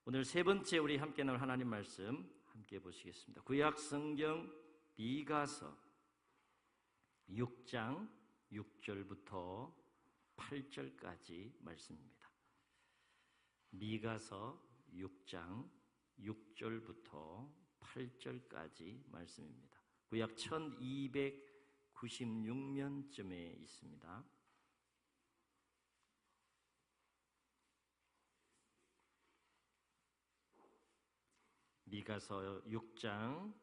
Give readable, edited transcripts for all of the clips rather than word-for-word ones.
오늘 세 번째 우리 함께 나눌 하나님 말씀 함께 보시겠습니다. 구약 성경 미가서 6장 6절부터 8절까지 말씀입니다. 미가서 6장 6절부터 8절까지 말씀입니다. 구약 1296년쯤에 있습니다. 미가서 6장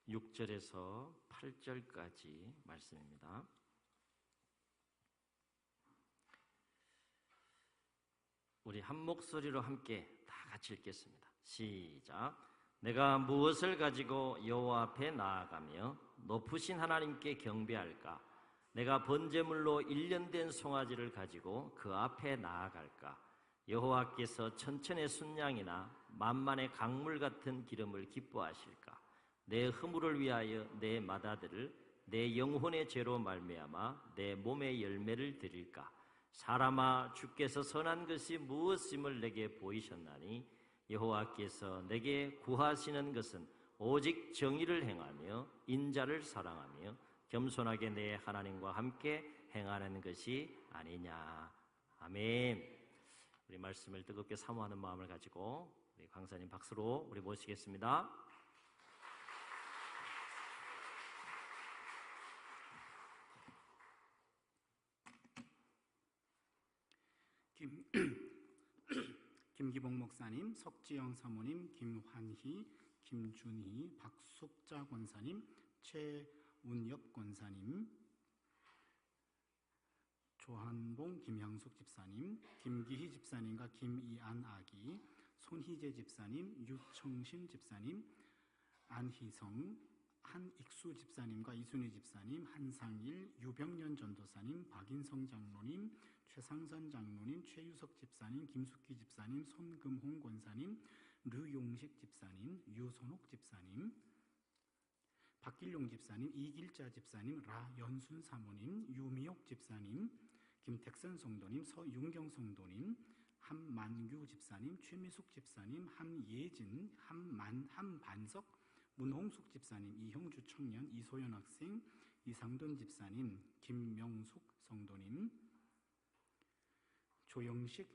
6절에서 8절까지 말씀입니다. 우리 한 목소리로 함께 다 같이 읽겠습니다. 시작. 내가 무엇을 가지고 여호와 앞에 나아가며 높으신 하나님께 경배할까? 내가 번제물로 1년 된 송아지를 가지고 그 앞에 나아갈까? 여호와께서 천천의 순양이나 만만의 강물 같은 기름을 기뻐하실까? 내 허물을 위하여 내 맏아들을 내 영혼의 죄로 말미암아 내 몸의 열매를 드릴까? 사람아, 주께서 선한 것이 무엇임을 내게 보이셨나니 여호와께서 내게 구하시는 것은 오직 정의를 행하며 인자를 사랑하며 겸손하게 내 하나님과 함께 행하는 것이 아니냐. 아멘. 우리 말씀을 뜨겁게 사모하는 마음을 가지고 우리 강사님 박수로 우리 모시겠습니다. 김기봉 목사님, 석지영 사모님, 김환희, 김준희, 박숙자 권사님, 최운엽 권사님, 조한봉, 김향숙 집사님, 김기희 집사님과 김이안 아기, 손희재 집사님, 유청신 집사님, 안희성, 한익수 집사님과 이순희 집사님, 한상일, 유병년 전도사님, 박인성 장로님, 최상선 장로님, 최유석 집사님, 김숙기 집사님, 손금홍 권사님, 류용식 집사님, 유선옥 집사님, 박길용 집사님, 이길자 집사님, 라연순 사모님, 유미옥 집사님, 김택선 성도님, 서윤경 성도님, 한만규 집사님, 최미숙 집사님, 한예진, 한반석, 문홍숙 집사님, 이형주 청년, 이소연 학생, 이상돈 집사님, 김명숙 성도님, 조영식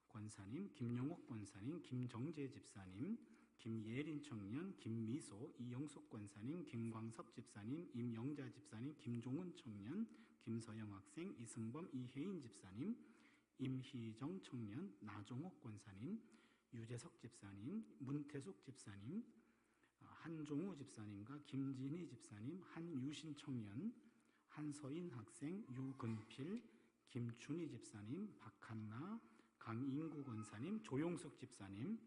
권사님, 김영옥 권사님, 김정재 집사님, 김예린 청년, 김미소, 이영숙 권사님, 김광석 집사님, 임영자 집사님, 김종훈 청년, 김서영 학생, 이승범, 이혜인 집사님, 임희정 청년, 나종옥 권사님, 유재석 집사님, 문태숙 집사님, 한종우 집사님과 김진희 집사님, 한유신 청년, 한서인 학생, 유근필, 김춘희 집사님, 박한나, 강인구 권사님, 조용석 집사님,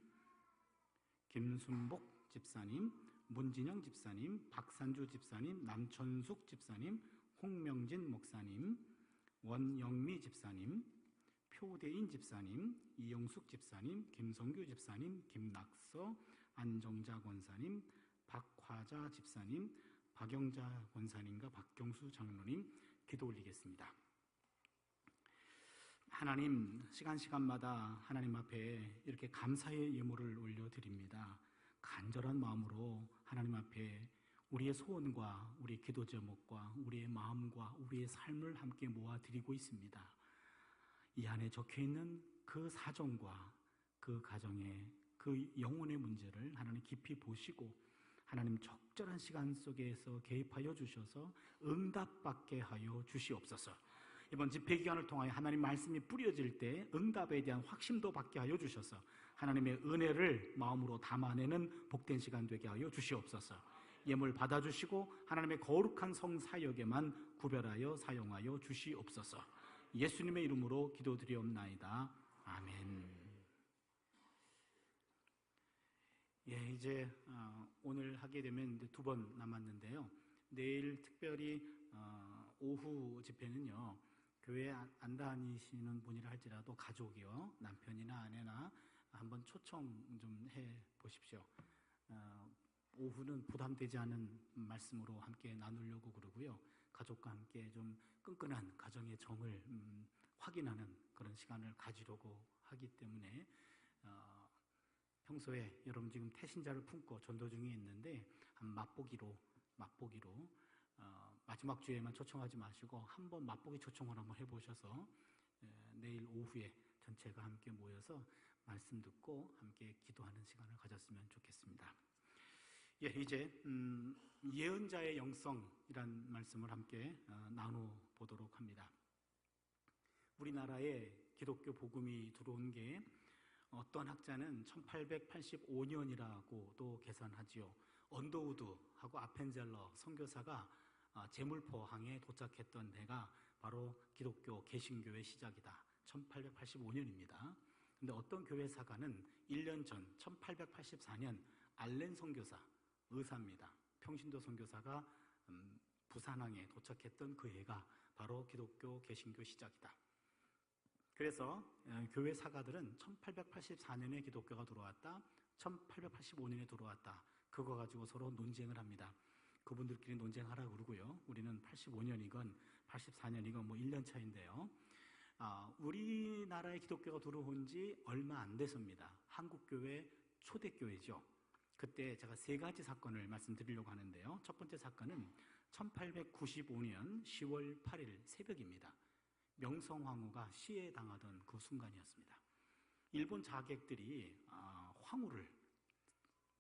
김순복 집사님, 문진영 집사님, 박산주 집사님, 남천숙 집사님, 홍명진 목사님, 원영미 집사님, 표대인 집사님, 이영숙 집사님, 김성규 집사님, 김낙서, 안정자 권사님, 박화자 집사님, 박영자 권사님과 박경수 장로님 기도 올리겠습니다. 하나님, 시간마다 하나님 앞에 이렇게 감사의 예물을 올려드립니다. 간절한 마음으로 하나님 앞에 우리의 소원과 우리의 기도 제목과 우리의 마음과 우리의 삶을 함께 모아드리고 있습니다. 이 안에 적혀있는 그 사정과 그 가정의 그 영혼의 문제를 하나님 깊이 보시고 하나님 적절한 시간 속에서 개입하여 주셔서 응답받게 하여 주시옵소서. 이번 집회 기간을 통하여 하나님 말씀이 뿌려질 때 응답에 대한 확신도 받게 하여 주셔서 하나님의 은혜를 마음으로 담아내는 복된 시간 되게 하여 주시옵소서. 예물 받아주시고 하나님의 거룩한 성사역에만 구별하여 사용하여 주시옵소서. 예수님의 이름으로 기도드리옵나이다. 아멘. 예, 이제 오늘 하게 되면 이제 2번 남았는데요. 내일 특별히 오후 집회는요, 교회에 안 다니시는 분이라 할지라도 가족이요, 남편이나 아내나 한번 초청 좀 해 보십시오. 오후는 부담되지 않은 말씀으로 함께 나누려고 그러고요. 가족과 함께 좀 끈끈한 가정의 정을 확인하는 그런 시간을 가지려고 하기 때문에 평소에 여러분 지금 태신자를 품고 전도 중에 있는데 한 맛보기로 마지막 주에만 초청하지 마시고 한번 맛보기 초청을 한번 해보셔서 내일 오후에 전체가 함께 모여서 말씀 듣고 함께 기도하는 시간을 가졌으면 좋겠습니다. 예, 이제 예언자의 영성이란 말씀을 함께 나눠보도록 합니다. 우리나라에 기독교 복음이 들어온 게 어떤 학자는 1885년이라고도 계산하지요. 언더우드하고 아펜젤러 선교사가 제물포항에 도착했던 데가 바로 기독교 개신교의 시작이다. 1885년입니다. 근데 어떤 교회사가는 1년 전 1884년 알렌 선교사, 의사입니다. 평신도 선교사가 부산항에 도착했던 그 해가 바로 기독교 개신교 시작이다. 그래서 교회 사가들은 1884년에 기독교가 들어왔다, 1885년에 들어왔다. 그거 가지고 서로 논쟁을 합니다. 그분들끼리 논쟁하라고 그러고요. 우리는 85년이건 84년이건 뭐 1년 차인데요. 우리나라에 기독교가 들어온 지 얼마 안 돼서입니다. 한국교회 초대교회죠. 그때 제가 세 가지 사건을 말씀드리려고 하는데요. 첫 번째 사건은 1895년 10월 8일 새벽입니다. 명성황후가 시해당하던 그 순간이었습니다. 일본 자객들이 황후를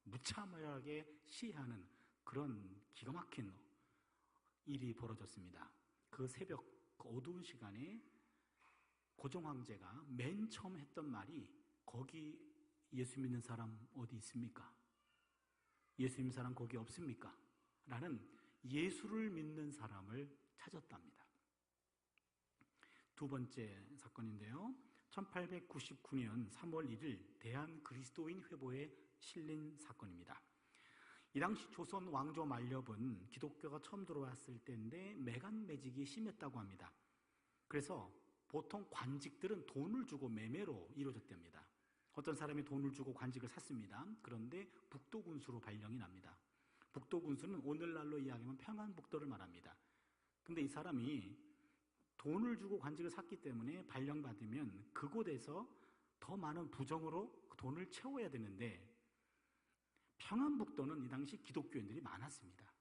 무참하게 시해하는 그런 기가 막힌 일이 벌어졌습니다. 그 새벽, 그 어두운 시간에 고종황제가 맨 처음 했던 말이 거기 예수 믿는 사람 어디 있습니까? 예수 믿는 사람 거기 없습니까? 라는 예수를 믿는 사람을 찾았답니다. 두 번째 사건인데요. 1899년 3월 1일 대한그리스도인 회보에 실린 사건입니다. 이 당시 조선 왕조 만렵은 기독교가 처음 들어왔을 때인데 매간매직이 심했다고 합니다. 그래서 보통 관직들은 돈을 주고 매매로 이루어졌답니다. 어떤 사람이 돈을 주고 관직을 샀습니다. 그런데 북도군수로 발령이 납니다. 북도군수는 오늘날로 이야기하면 평안북도를 말합니다. 근데 이 사람이 돈을 주고 관직을 샀기 때문에 발령받으면 그곳에서 더 많은 부정으로 돈을 채워야 되는데 평안북도는 이 당시 기독교인들이 많았습니다.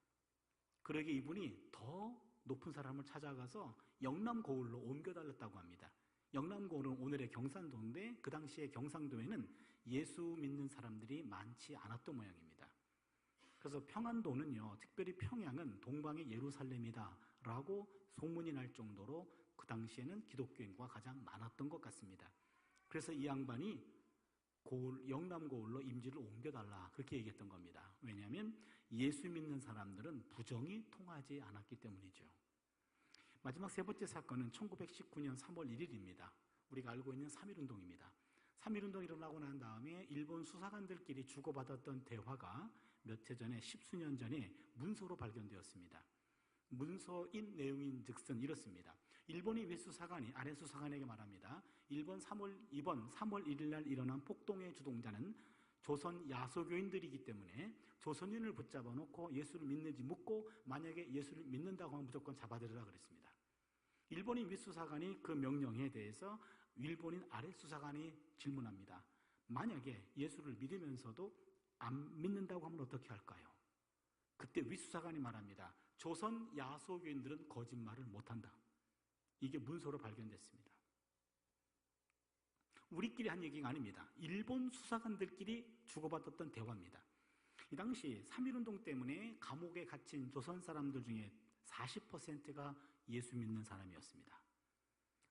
그러기에 이분이 더 높은 사람을 찾아가서 영남고을로 옮겨달랐다고 합니다. 영남고을은 오늘의 경산도인데 그 당시에 경상도에는 예수 믿는 사람들이 많지 않았던 모양입니다. 그래서 평안도는요, 특별히 평양은 동방의 예루살렘이다 라고 소문이 날 정도로 그 당시에는 기독교인과 가장 많았던 것 같습니다. 그래서 이 양반이 영남고을로 임지를 옮겨달라 그렇게 얘기했던 겁니다. 왜냐하면 예수 믿는 사람들은 부정이 통하지 않았기 때문이죠. 마지막 세 번째 사건은 1919년 3월 1일입니다. 우리가 알고 있는 3.1운동입니다. 3.1운동이 일어나고 난 다음에 일본 수사관들끼리 주고받았던 대화가 몇 해 전에, 십수년 전에 문서로 발견되었습니다. 문서인 내용인 즉슨 이렇습니다. 일본의 윗수사관이 아래수사관에게 말합니다. 이번 3월 1일 날 일어난 폭동의 주동자는 조선 야소교인들이기 때문에 조선인을 붙잡아 놓고 예수를 믿는지 묻고 만약에 예수를 믿는다고 하면 무조건 잡아들으라 그랬습니다. 일본인 윗수사관이 그 명령에 대해서 일본인 아랫수사관이 질문합니다. 만약에 예수를 믿으면서도 안 믿는다고 하면 어떻게 할까요? 그때 윗수사관이 말합니다. 조선 야소교인들은 거짓말을 못한다. 이게 문서로 발견됐습니다. 우리끼리 한 얘기가 아닙니다. 일본 수사관들끼리 주고받았던 대화입니다. 이 당시 3.1운동 때문에 감옥에 갇힌 조선 사람들 중에 40%가 예수 믿는 사람이었습니다.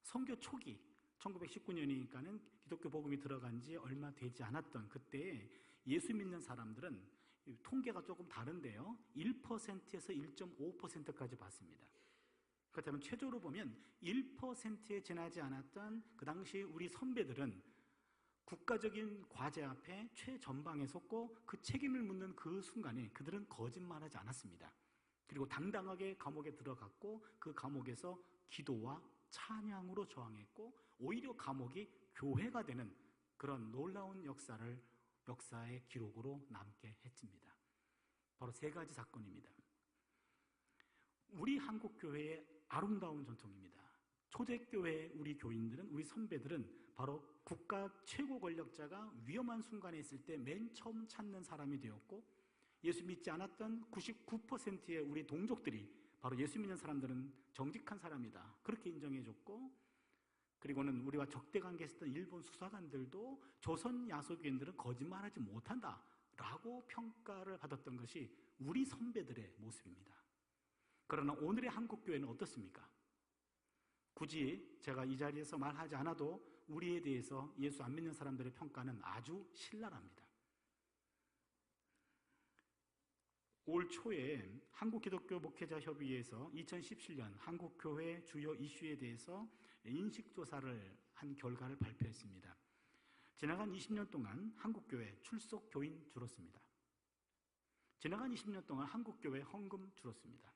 선교 초기 1919년이니까는 기독교 복음이 들어간 지 얼마 되지 않았던 그때 예수 믿는 사람들은 통계가 조금 다른데요. 1%에서 1.5%까지 봤습니다. 그렇다면 최저로 보면 1%에 지나지 않았던 그 당시 우리 선배들은 국가적인 과제 앞에 최전방에 섰고 그 책임을 묻는 그 순간에 그들은 거짓말하지 않았습니다. 그리고 당당하게 감옥에 들어갔고 그 감옥에서 기도와 찬양으로 저항했고 오히려 감옥이 교회가 되는 그런 놀라운 역사의 기록으로 남게 했습니다. 바로 세 가지 사건입니다. 우리 한국교회의 아름다운 전통입니다. 초대교회 우리 교인들은, 우리 선배들은 바로 국가 최고 권력자가 위험한 순간에 있을 때 맨 처음 찾는 사람이 되었고, 예수 믿지 않았던 99%의 우리 동족들이 바로 예수 믿는 사람들은 정직한 사람이다, 그렇게 인정해줬고, 그리고는 우리와 적대관계에 있었던 일본 수사관들도 조선 야소교인들은 거짓말하지 못한다 라고 평가를 받았던 것이 우리 선배들의 모습입니다. 그러나 오늘의 한국교회는 어떻습니까? 굳이 제가 이 자리에서 말하지 않아도 우리에 대해서 예수 안 믿는 사람들의 평가는 아주 신랄합니다. 올 초에 한국기독교 목회자협의회에서 2017년 한국교회 주요 이슈에 대해서 인식조사를 한 결과를 발표했습니다. 지나간 20년 동안 한국교회 출석 교인 줄었습니다. 지나간 20년 동안 한국교회 헌금 줄었습니다.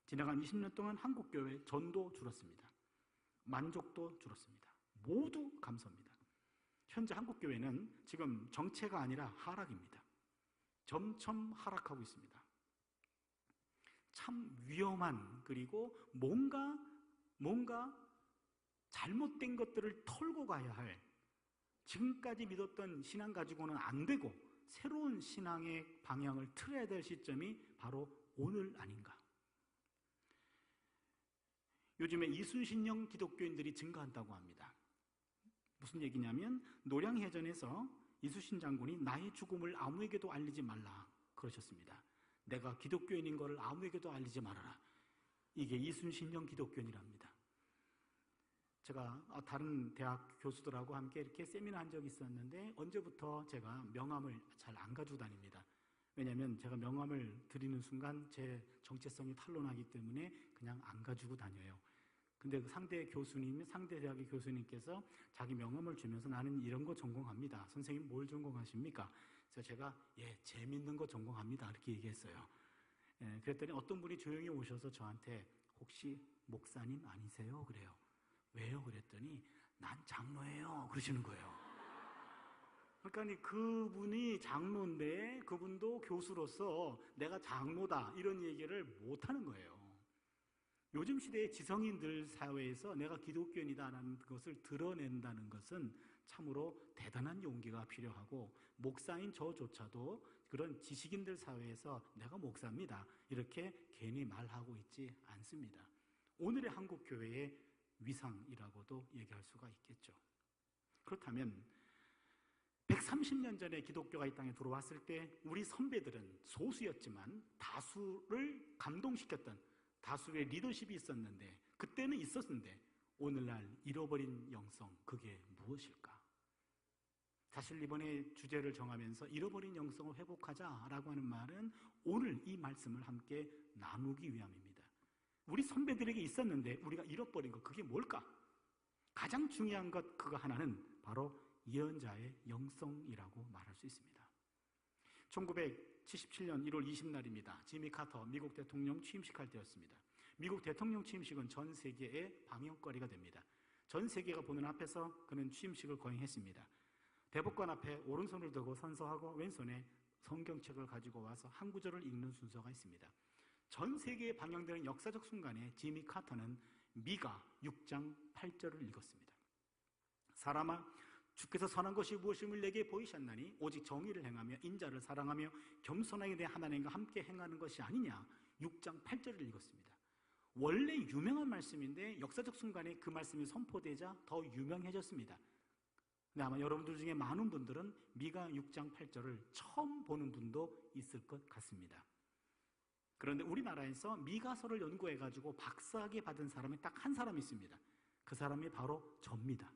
지나간 20년 동안 한국교회 전도 줄었습니다. 만족도 줄었습니다. 모두 감사합니다. 현재 한국교회는 지금 정체가 아니라 하락입니다. 점점 하락하고 있습니다. 참 위험한, 그리고 뭔가 잘못된 것들을 털고 가야 할, 지금까지 믿었던 신앙 가지고는 안 되고 새로운 신앙의 방향을 틀어야 될 시점이 바로 오늘 아닌가. 요즘에 이순신형 기독교인들이 증가한다고 합니다. 무슨 얘기냐면, 노량해전에서 이순신 장군이 나의 죽음을 아무에게도 알리지 말라 그러셨습니다. 내가 기독교인인 것을 아무에게도 알리지 말아라. 이게 이순신형 기독교인이랍니다. 제가 다른 대학 교수들하고 함께 이렇게 세미나 한 적이 있었는데, 언제부터 제가 명함을 잘 안 가지고 다닙니다. 왜냐하면 제가 명함을 드리는 순간 제 정체성이 탄로나기 때문에 그냥 안 가지고 다녀요. 근데 상대 대학의 교수님께서 자기 명함을 주면서 나는 이런 거 전공합니다. 선생님 뭘 전공하십니까? 그래서 제가 재밌는 거 전공합니다, 이렇게 얘기했어요. 그랬더니 어떤 분이 조용히 오셔서 저한테 혹시 목사님 아니세요? 그래요. 왜요? 그랬더니 난 장로예요, 그러시는 거예요. 그러니까 그분이 장로인데 그분도 교수로서 내가 장로다 이런 얘기를 못하는 거예요. 요즘 시대의 지성인들 사회에서 내가 기독교인이다라는 것을 드러낸다는 것은 참으로 대단한 용기가 필요하고, 목사인 저조차도 그런 지식인들 사회에서 내가 목사입니다 이렇게 괜히 말하고 있지 않습니다. 오늘의 한국교회의 위상이라고도 얘기할 수가 있겠죠. 그렇다면 130년 전에 기독교가 이 땅에 들어왔을 때 우리 선배들은 소수였지만 다수를 감동시켰던, 다수의 리더십이 있었는데, 그때는 있었는데 오늘날 잃어버린 영성, 그게 무엇일까? 사실 이번에 주제를 정하면서 잃어버린 영성을 회복하자라고 하는 말은 오늘 이 말씀을 함께 나누기 위함입니다. 우리 선배들에게 있었는데 우리가 잃어버린 것, 그게 뭘까? 가장 중요한 것, 그거 하나는 바로 예언자의 영성이라고 말할 수 있습니다. 1977년 1월 20날입니다. 지미 카터 미국 대통령 취임식할 때였습니다. 미국 대통령 취임식은 전 세계의 방역거리가 됩니다. 전 세계가 보는 앞에서 그는 취임식을 거행했습니다. 대법관 앞에 오른손을 들고 선서하고 왼손에 성경책을 가지고 와서 한 구절을 읽는 순서가 있습니다. 전 세계에 방영되는 역사적 순간에 지미 카터는 미가 6장 8절을 읽었습니다. 사람아, 주께서 선한 것이 무엇임을 내게 보이셨나니 오직 정의를 행하며 인자를 사랑하며 겸손하게 내 하나님과 함께 행하는 것이 아니냐. 6장 8절을 읽었습니다. 원래 유명한 말씀인데 역사적 순간에 그 말씀이 선포되자 더 유명해졌습니다. 근데 아마 여러분들 중에 많은 분들은 미가 6장 8절을 처음 보는 분도 있을 것 같습니다. 그런데 우리나라에서 미가서를 연구해가지고 박사학위 받은 사람이 딱 한 사람 있습니다. 그 사람이 바로 저입니다.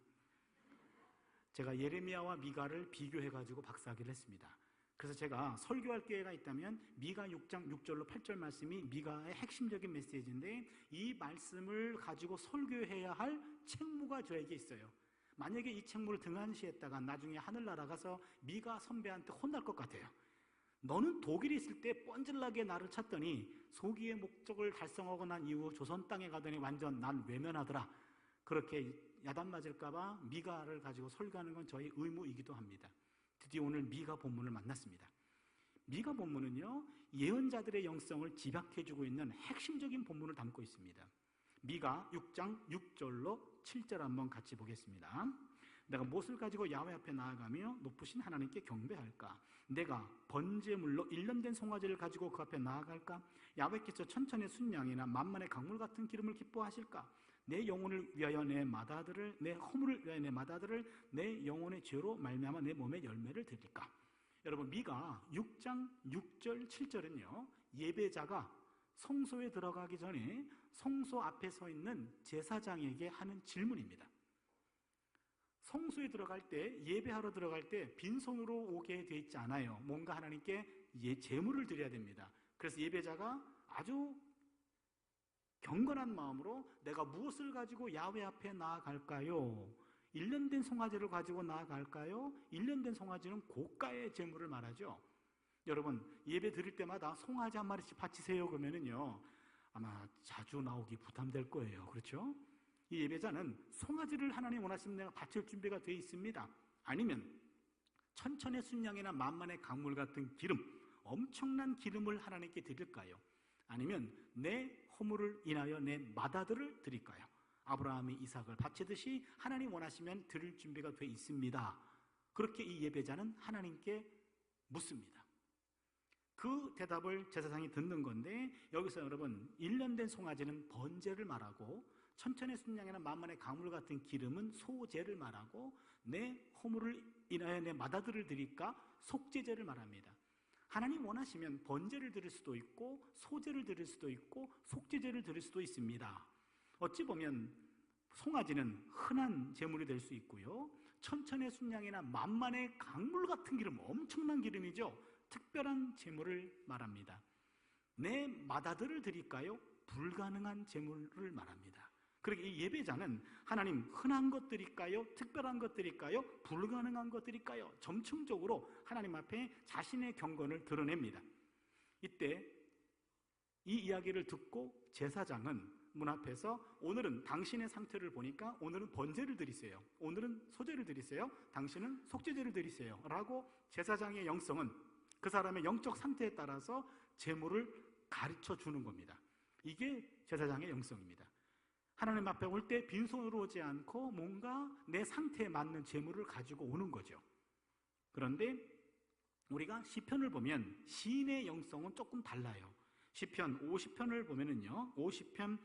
제가 예레미야와 미가를 비교해가지고 박사학위를 했습니다. 그래서 제가 설교할 기회가 있다면 미가 6장 6절로 8절 말씀이 미가의 핵심적인 메시지인데, 이 말씀을 가지고 설교해야 할 책무가 저에게 있어요. 만약에 이 책무를 등한시했다가 나중에 하늘나라 가서 미가 선배한테 혼날 것 같아요. 너는 독일에 있을 때 뻔질나게 나를 찾더니 소기의 목적을 달성하고 난 이후 조선 땅에 가더니 완전 난 외면하더라. 그렇게 야단 맞을까봐 미가를 가지고 설교하는 건 저희 의무이기도 합니다. 드디어 오늘 미가 본문을 만났습니다. 미가 본문은요, 예언자들의 영성을 집약해주고 있는 핵심적인 본문을 담고 있습니다. 미가 6장 6절로 7절 한번 같이 보겠습니다. 내가 무엇을 가지고 야훼 앞에 나아가며 높으신 하나님께 경배할까? 내가 번제물로 일년된 송아지를 가지고 그 앞에 나아갈까? 야훼께서 천천의 순양이나 만만의 강물 같은 기름을 기뻐하실까? 내 영혼을 위하여 내 마다들을, 내 허물을 위하여 내 마다들을, 내 영혼의 죄로 말미암아 내 몸의 열매를 드릴까? 여러분, 미가 6장 6절 7절은요 예배자가 성소에 들어가기 전에 성소 앞에 서 있는 제사장에게 하는 질문입니다. 성소에 들어갈 때, 예배하러 들어갈 때 빈손으로 오게 돼 있지 않아요. 뭔가 하나님께 제물을 드려야 됩니다. 그래서 예배자가 아주 경건한 마음으로 내가 무엇을 가지고 야훼 앞에 나아갈까요? 1년 된 송아지를 가지고 나아갈까요? 1년 된 송아지는 고가의 제물을 말하죠. 여러분, 예배 드릴 때마다 송아지 한 마리씩 바치세요 그러면은요 아마 자주 나오기 부담될 거예요. 그렇죠? 이 예배자는 송아지를 하나님 원하시는 내가 바칠 준비가 되어 있습니다. 아니면 천천의 순양이나 만만의 강물 같은 기름, 엄청난 기름을 하나님께 드릴까요? 아니면 내 허물을 인하여 내 마다들을 드릴까요? 아브라함이 이삭을 바치듯이 하나님 원하시면 드릴 준비가 되어 있습니다. 그렇게 이 예배자는 하나님께 묻습니다. 그 대답을 제사장이 듣는 건데, 여기서 여러분 1년 된 송아지는 번제를 말하고 천천의 순양이나 만만의 강물 같은 기름은 소제를 말하고 내 허물을 인하여 내 마다들을 드릴까 속죄제를 말합니다. 하나님 원하시면 번제를 드릴 수도 있고 소제를 드릴 수도 있고 속죄제를 드릴 수도 있습니다. 어찌 보면 송아지는 흔한 제물이 될 수 있고요, 천천의 순양이나 만만의 강물 같은 기름, 엄청난 기름이죠. 특별한 제물을 말합니다. 내 마다들을 드릴까요? 불가능한 제물을 말합니다. 그러니까 이 예배자는 하나님 흔한 것 드릴까요? 특별한 것 드릴까요? 불가능한 것 드릴까요? 점층적으로 하나님 앞에 자신의 경건을 드러냅니다. 이때 이 이야기를 듣고 제사장은 문 앞에서 오늘은 당신의 상태를 보니까 오늘은 번제를 드리세요, 오늘은 소제를 드리세요, 당신은 속죄제를 드리세요 라고 제사장의 영성은 그 사람의 영적 상태에 따라서 제물을 가르쳐 주는 겁니다. 이게 제사장의 영성입니다. 하나님 앞에 올 때 빈손으로 오지 않고 뭔가 내 상태에 맞는 제물을 가지고 오는 거죠. 그런데 우리가 시편을 보면 시인의 영성은 조금 달라요. 시편 50편을 보면은요 50편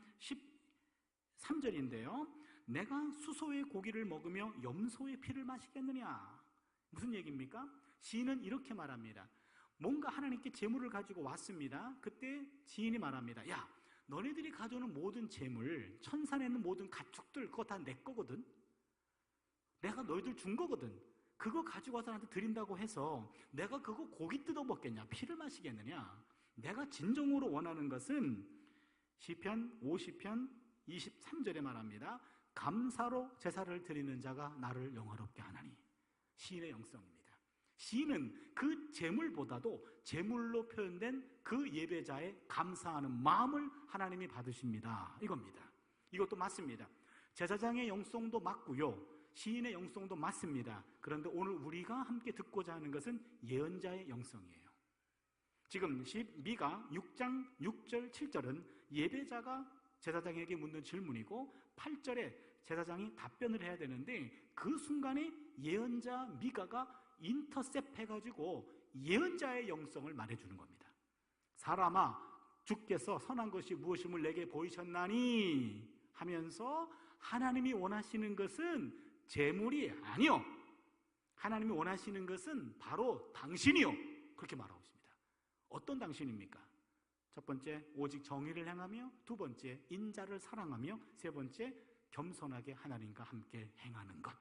13절인데요 내가 수소의 고기를 먹으며 염소의 피를 마시겠느냐. 무슨 얘기입니까? 시인은 이렇게 말합니다. 뭔가 하나님께 제물을 가지고 왔습니다. 그때 시인이 말합니다. 야, 너네들이 가져오는 모든 재물, 천산에 있는 모든 가축들 그거 다 내 거거든. 내가 너희들 준 거거든. 그거 가지고 와서 나한테 드린다고 해서 내가 그거 고기 뜯어 먹겠냐, 피를 마시겠느냐. 내가 진정으로 원하는 것은 시편 50편 23절에 말합니다. 감사로 제사를 드리는 자가 나를 영화롭게 하나니. 시인의 영성입니다. 시인은 그 제물보다도 제물로 표현된 그 예배자의 감사하는 마음을 하나님이 받으십니다. 이겁니다. 이것도 맞습니다. 제사장의 영성도 맞고요, 시인의 영성도 맞습니다. 그런데 오늘 우리가 함께 듣고자 하는 것은 예언자의 영성이에요. 지금 미가 6장 6절 7절은 예배자가 제사장에게 묻는 질문이고 8절에 제사장이 답변을 해야 되는데 그 순간에 예언자 미가가 인터셉 해가지고 예언자의 영성을 말해주는 겁니다. 사람아, 주께서 선한 것이 무엇임을 내게 보이셨나니 하면서 하나님이 원하시는 것은 재물이 아니요, 하나님이 원하시는 것은 바로 당신이요, 그렇게 말하고 있습니다. 어떤 당신입니까? 첫 번째, 오직 정의를 행하며, 두 번째, 인자를 사랑하며, 세 번째, 겸손하게 하나님과 함께 행하는 것.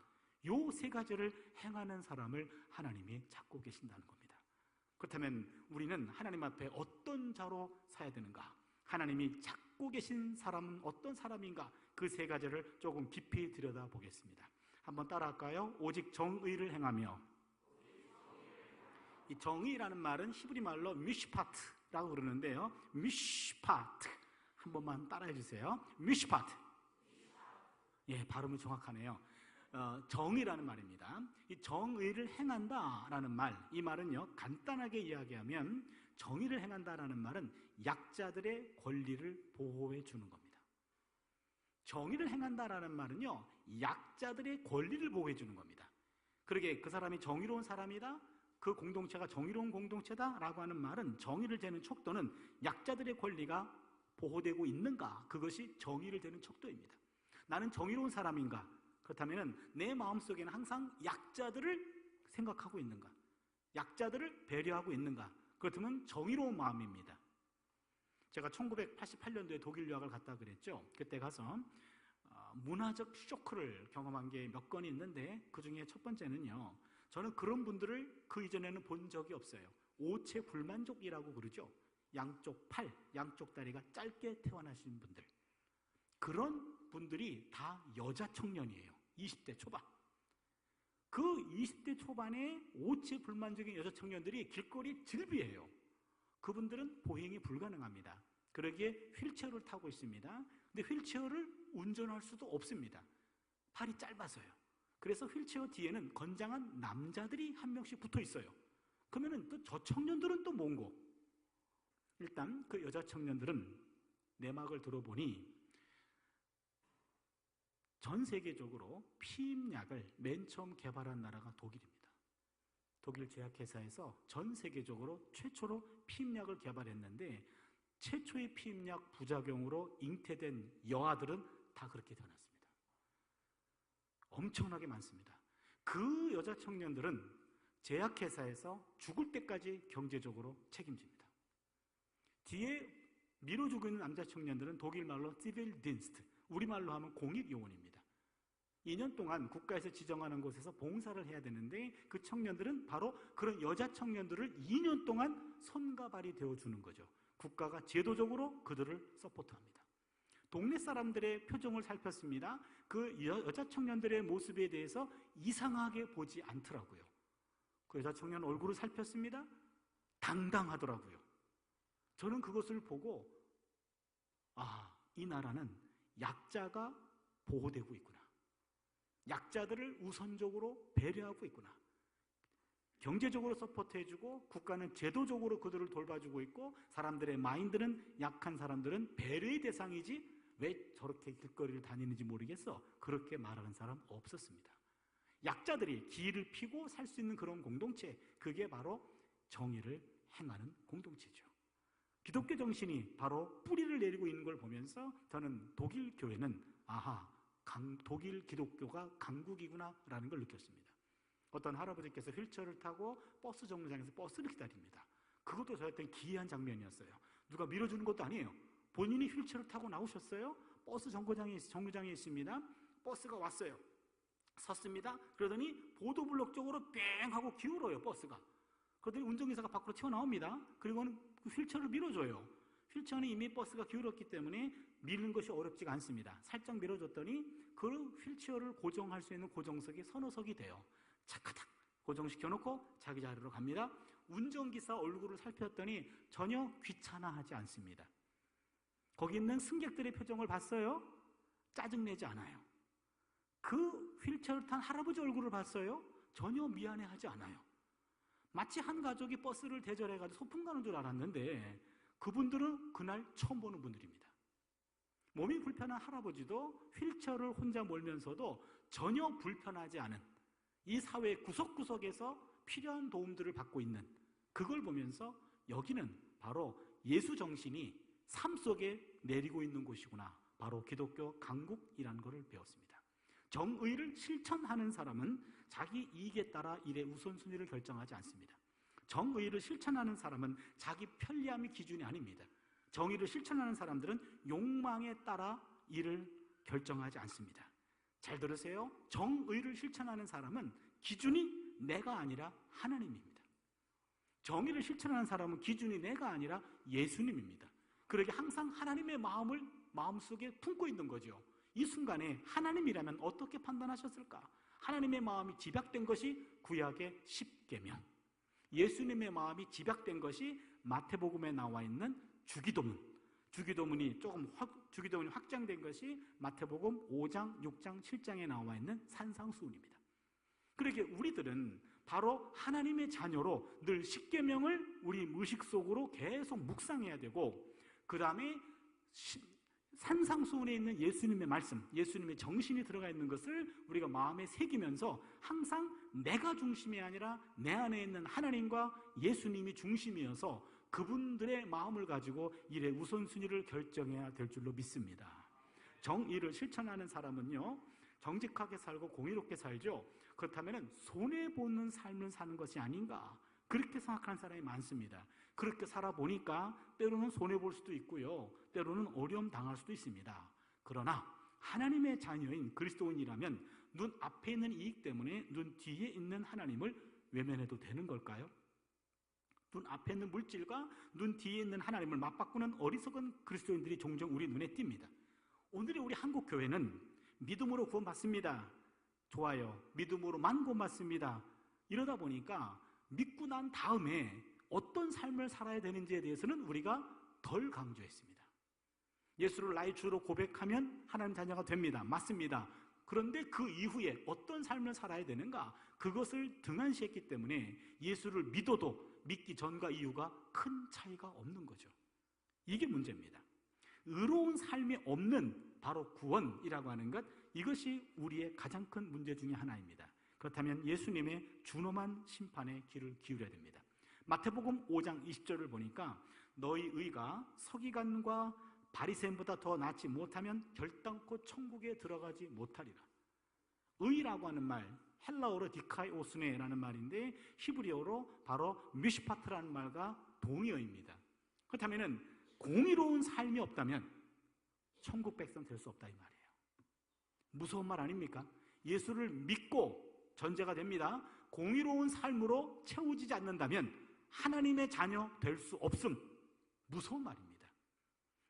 요 세 가지를 행하는 사람을 하나님이 찾고 계신다는 겁니다. 그렇다면 우리는 하나님 앞에 어떤 자로 서야 되는가? 하나님이 찾고 계신 사람은 어떤 사람인가? 그 세 가지를 조금 깊이 들여다보겠습니다. 한번 따라할까요? 오직 정의를 행하며. 이 정의라는 말은 히브리 말로 미슈파트라고 그러는데요, 미슈파트 한 번만 따라해 주세요. 미슈파트. 예, 발음이 정확하네요. 정의라는 말입니다. 이 정의를 행한다라는 말, 이 말은요 간단하게 이야기하면 정의를 행한다라는 말은 약자들의 권리를 보호해 주는 겁니다. 정의를 행한다라는 말은요, 약자들의 권리를 보호해 주는 겁니다. 그러게 그 사람이 정의로운 사람이다, 그 공동체가 정의로운 공동체다라고 하는 말은, 정의를 재는 척도는 약자들의 권리가 보호되고 있는가, 그것이 정의를 재는 척도입니다. 나는 정의로운 사람인가? 그렇다면 내 마음속에는 항상 약자들을 생각하고 있는가? 약자들을 배려하고 있는가? 그렇다면 정의로운 마음입니다. 제가 1988년도에 독일 유학을 갔다 그랬죠. 그때 가서 문화적 쇼크를 경험한 게 몇 건이 있는데, 그 중에 첫 번째는요, 저는 그런 분들을 그 이전에는 본 적이 없어요. 오체 불만족이라고 그러죠. 양쪽 팔, 양쪽 다리가 짧게 태어나신 분들, 그런 분들이 다 여자 청년이에요. 20대 초반. 그 20대 초반에 오체 불만족인 여자 청년들이 길거리 즐비해요. 그분들은 보행이 불가능합니다. 그러기에 휠체어를 타고 있습니다. 근데 휠체어를 운전할 수도 없습니다. 팔이 짧아서요. 그래서 휠체어 뒤에는 건장한 남자들이 한 명씩 붙어 있어요. 그러면은 또 저 청년들은 또 뭔고? 일단 그 여자 청년들은 내막을 들어보니 전 세계적으로 피임약을 맨 처음 개발한 나라가 독일입니다. 독일 제약회사에서 전 세계적으로 최초로 피임약을 개발했는데, 최초의 피임약 부작용으로 잉태된 여아들은 다 그렇게 태어났습니다. 엄청나게 많습니다. 그 여자 청년들은 제약회사에서 죽을 때까지 경제적으로 책임집니다. 뒤에 밀어주고 있는 남자 청년들은 독일 말로 지빌딘스트, 우리말로 하면 공익요원입니다. 2년 동안 국가에서 지정하는 곳에서 봉사를 해야 되는데, 그 청년들은 바로 그런 여자 청년들을 2년 동안 손과 발이 되어주는 거죠. 국가가 제도적으로 그들을 서포트합니다. 동네 사람들의 표정을 살폈습니다. 그 여자 청년들의 모습에 대해서 이상하게 보지 않더라고요. 그 여자 청년 얼굴을 살폈습니다. 당당하더라고요. 저는 그것을 보고, 이 나라는 약자가 보호되고 있구나. 약자들을 우선적으로 배려하고 있구나. 경제적으로 서포트해주고 국가는 제도적으로 그들을 돌봐주고 있고, 사람들의 마인드는, 약한 사람들은 배려의 대상이지 왜 저렇게 길거리를 다니는지 모르겠어, 그렇게 말하는 사람 없었습니다. 약자들이 길을 피고 살 수 있는 그런 공동체, 그게 바로 정의를 행하는 공동체죠. 기독교 정신이 바로 뿌리를 내리고 있는 걸 보면서 저는 독일 교회는 독일 기독교가 강국이구나라는 걸 느꼈습니다. 어떤 할아버지께서 휠체어를 타고 버스 정류장에서 버스를 기다립니다. 그것도 저한테는 기이한 장면이었어요. 누가 밀어주는 것도 아니에요. 본인이 휠체어를 타고 나오셨어요. 버스 정류장에 있습니다. 버스가 왔어요. 섰습니다. 그러더니 보도블록 쪽으로 뺑 하고 기울어요, 버스가. 그러더니 운전기사가 밖으로 튀어나옵니다. 그리고는 그 휠체어를 밀어줘요. 휠체어는 이미 버스가 기울었기 때문에 미는 것이 어렵지가 않습니다. 살짝 밀어줬더니 그 휠체어를 고정할 수 있는 고정석이 서너 석이 돼요. 차카닥 고정시켜놓고 자기 자리로 갑니다. 운전기사 얼굴을 살폈더니 전혀 귀찮아하지 않습니다. 거기 있는 승객들의 표정을 봤어요. 짜증내지 않아요. 그 휠체어를 탄 할아버지 얼굴을 봤어요. 전혀 미안해하지 않아요. 마치 한 가족이 버스를 대절해가지고 소풍 가는 줄 알았는데, 그분들은 그날 처음 보는 분들입니다. 몸이 불편한 할아버지도 휠체어를 혼자 몰면서도 전혀 불편하지 않은, 이 사회 구석구석에서 필요한 도움들을 받고 있는, 그걸 보면서 여기는 바로 예수 정신이 삶 속에 내리고 있는 곳이구나, 바로 기독교 강국이라는 것을 배웠습니다. 정의를 실천하는 사람은 자기 이익에 따라 일의 우선순위를 결정하지 않습니다. 정의를 실천하는 사람은 자기 편리함이 기준이 아닙니다. 정의를 실천하는 사람들은 욕망에 따라 일을 결정하지 않습니다. 잘 들으세요. 정의를 실천하는 사람은 기준이 내가 아니라 하나님입니다. 정의를 실천하는 사람은 기준이 내가 아니라 예수님입니다. 그러게 항상 하나님의 마음을 마음속에 품고 있는 거죠. 이 순간에 하나님이라면 어떻게 판단하셨을까? 하나님의 마음이 집약된 것이 구약의 십계명, 예수님의 마음이 집약된 것이 마태복음에 나와 있는 주기도문, 주기도문이 확장된 것이 마태복음 5장, 6장, 7장에 나와 있는 산상수훈입니다. 그러게 우리들은 바로 하나님의 자녀로 늘 십계명을 우리 의식 속으로 계속 묵상해야 되고, 그 다음에 산상수훈에 있는 예수님의 말씀, 예수님의 정신이 들어가 있는 것을 우리가 마음에 새기면서 항상 내가 중심이 아니라 내 안에 있는 하나님과 예수님이 중심이어서 그분들의 마음을 가지고 일의 우선순위를 결정해야 될 줄로 믿습니다. 정의를 실천하는 사람은요, 정직하게 살고 공의롭게 살죠. 그렇다면 손해보는 삶을 사는 것이 아닌가, 그렇게 생각하는 사람이 많습니다. 그렇게 살아보니까 때로는 손해볼 수도 있고요, 때로는 어려움 당할 수도 있습니다. 그러나 하나님의 자녀인 그리스도인이라면 눈 앞에 있는 이익 때문에 눈 뒤에 있는 하나님을 외면해도 되는 걸까요? 눈 앞에 있는 물질과 눈 뒤에 있는 하나님을 맞바꾸는 어리석은 그리스도인들이 종종 우리 눈에 띕니다. 오늘의 우리 한국교회는 믿음으로 구원받습니다. 좋아요. 믿음으로만 구원받습니다. 이러다 보니까 믿고 난 다음에 어떤 삶을 살아야 되는지에 대해서는 우리가 덜 강조했습니다. 예수를 나의 주로 고백하면 하나님 자녀가 됩니다. 맞습니다. 그런데 그 이후에 어떤 삶을 살아야 되는가, 그것을 등한시했기 때문에 예수를 믿어도 믿기 전과 이후가 큰 차이가 없는 거죠. 이게 문제입니다. 의로운 삶이 없는 바로 구원이라고 하는 것, 이것이 우리의 가장 큰 문제 중에 하나입니다. 그렇다면 예수님의 준엄한 심판에 귀를 기울여야 됩니다. 마태복음 5장 20절을 보니까 너희 의가 서기관과 바리새인보다 더 낫지 못하면 결단코 천국에 들어가지 못하리라. 의라고 하는 말, 헬라어로 디카이오스네라는 말인데 히브리어로 바로 미슈파트라는 말과 동의어입니다. 그렇다면 공의로운 삶이 없다면 천국 백성 될 수 없다 이 말이에요. 무서운 말 아닙니까? 예수를 믿고 전제가 됩니다. 공의로운 삶으로 채워지지 않는다면 하나님의 자녀 될 수 없음. 무서운 말입니다.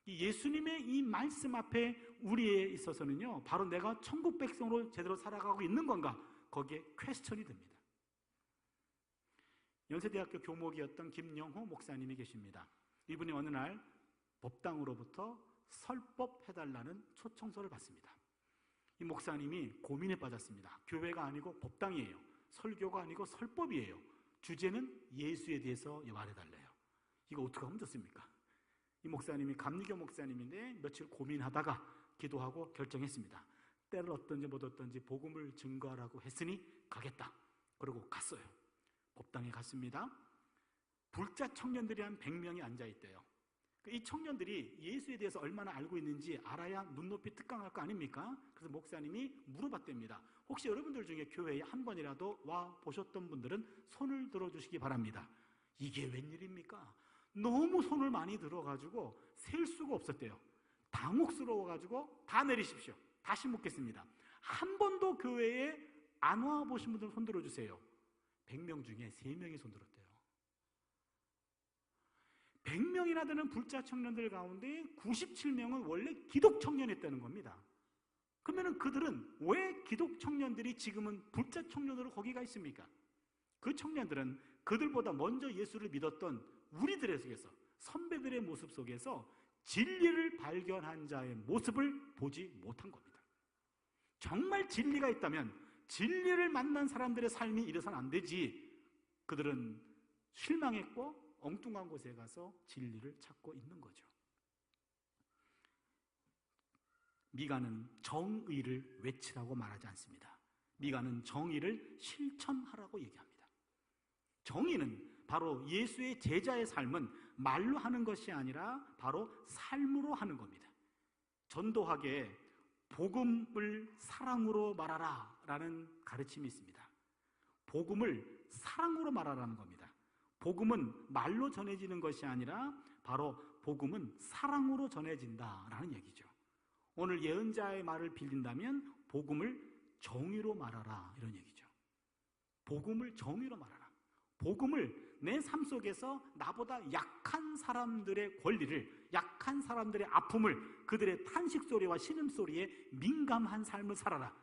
이 예수님의 이 말씀 앞에 우리에 있어서는요, 바로 내가 천국 백성으로 제대로 살아가고 있는 건가, 거기에 퀘스천이 됩니다. 연세대학교 교목이었던 김영호 목사님이 계십니다. 이분이 어느 날 법당으로부터 설법해달라는 초청서를 받습니다. 이 목사님이 고민에 빠졌습니다. 교회가 아니고 법당이에요. 설교가 아니고 설법이에요. 주제는 예수에 대해서 말해달래요. 이거 어떻게 하면 좋습니까? 이 목사님이 감리교 목사님인데 며칠 고민하다가 기도하고 결정했습니다. 때를 얻든지 못 얻든지 복음을 증거하라고 했으니 가겠다. 그러고 갔어요. 법당에 갔습니다. 불자 청년들이 한 100명이 앉아있대요. 이 청년들이 예수에 대해서 얼마나 알고 있는지 알아야 눈높이 특강할 거 아닙니까? 그래서 목사님이 물어봤답니다. 혹시 여러분들 중에 교회에 한 번이라도 와 보셨던 분들은 손을 들어주시기 바랍니다. 이게 웬일입니까? 너무 손을 많이 들어가지고 셀 수가 없었대요. 당혹스러워가지고 다 내리십시오. 다시 묻겠습니다. 한 번도 교회에 안 와보신 분들 손 들어주세요. 100명 중에 3명이 손 들었대요. 100명이나 되는 불자 청년들 가운데 97명은 원래 기독 청년이었다는 겁니다. 그러면 그들은 왜 기독 청년들이 지금은 불자 청년으로 거기가 있습니까? 그 청년들은 그들보다 먼저 예수를 믿었던 우리들의 속에서, 선배들의 모습 속에서 진리를 발견한 자의 모습을 보지 못한 겁니다. 정말 진리가 있다면 진리를 만난 사람들의 삶이 이래서는 안 되지. 그들은 실망했고 엉뚱한 곳에 가서 진리를 찾고 있는 거죠. 미가는 정의를 외치라고 말하지 않습니다. 미가는 정의를 실천하라고 얘기합니다. 정의는 바로 예수의 제자의 삶은 말로 하는 것이 아니라 바로 삶으로 하는 겁니다. 전도하게 복음을 사랑으로 말하라 라는 가르침이 있습니다. 복음을 사랑으로 말하라는 겁니다. 복음은 말로 전해지는 것이 아니라 바로 복음은 사랑으로 전해진다라는 얘기죠. 오늘 예언자의 말을 빌린다면 복음을 정의로 말하라 이런 얘기죠. 복음을 정의로 말하라. 복음을 내 삶 속에서 나보다 약한 사람들의 권리를, 약한 사람들의 아픔을, 그들의 탄식 소리와 신음 소리에 민감한 삶을 살아라.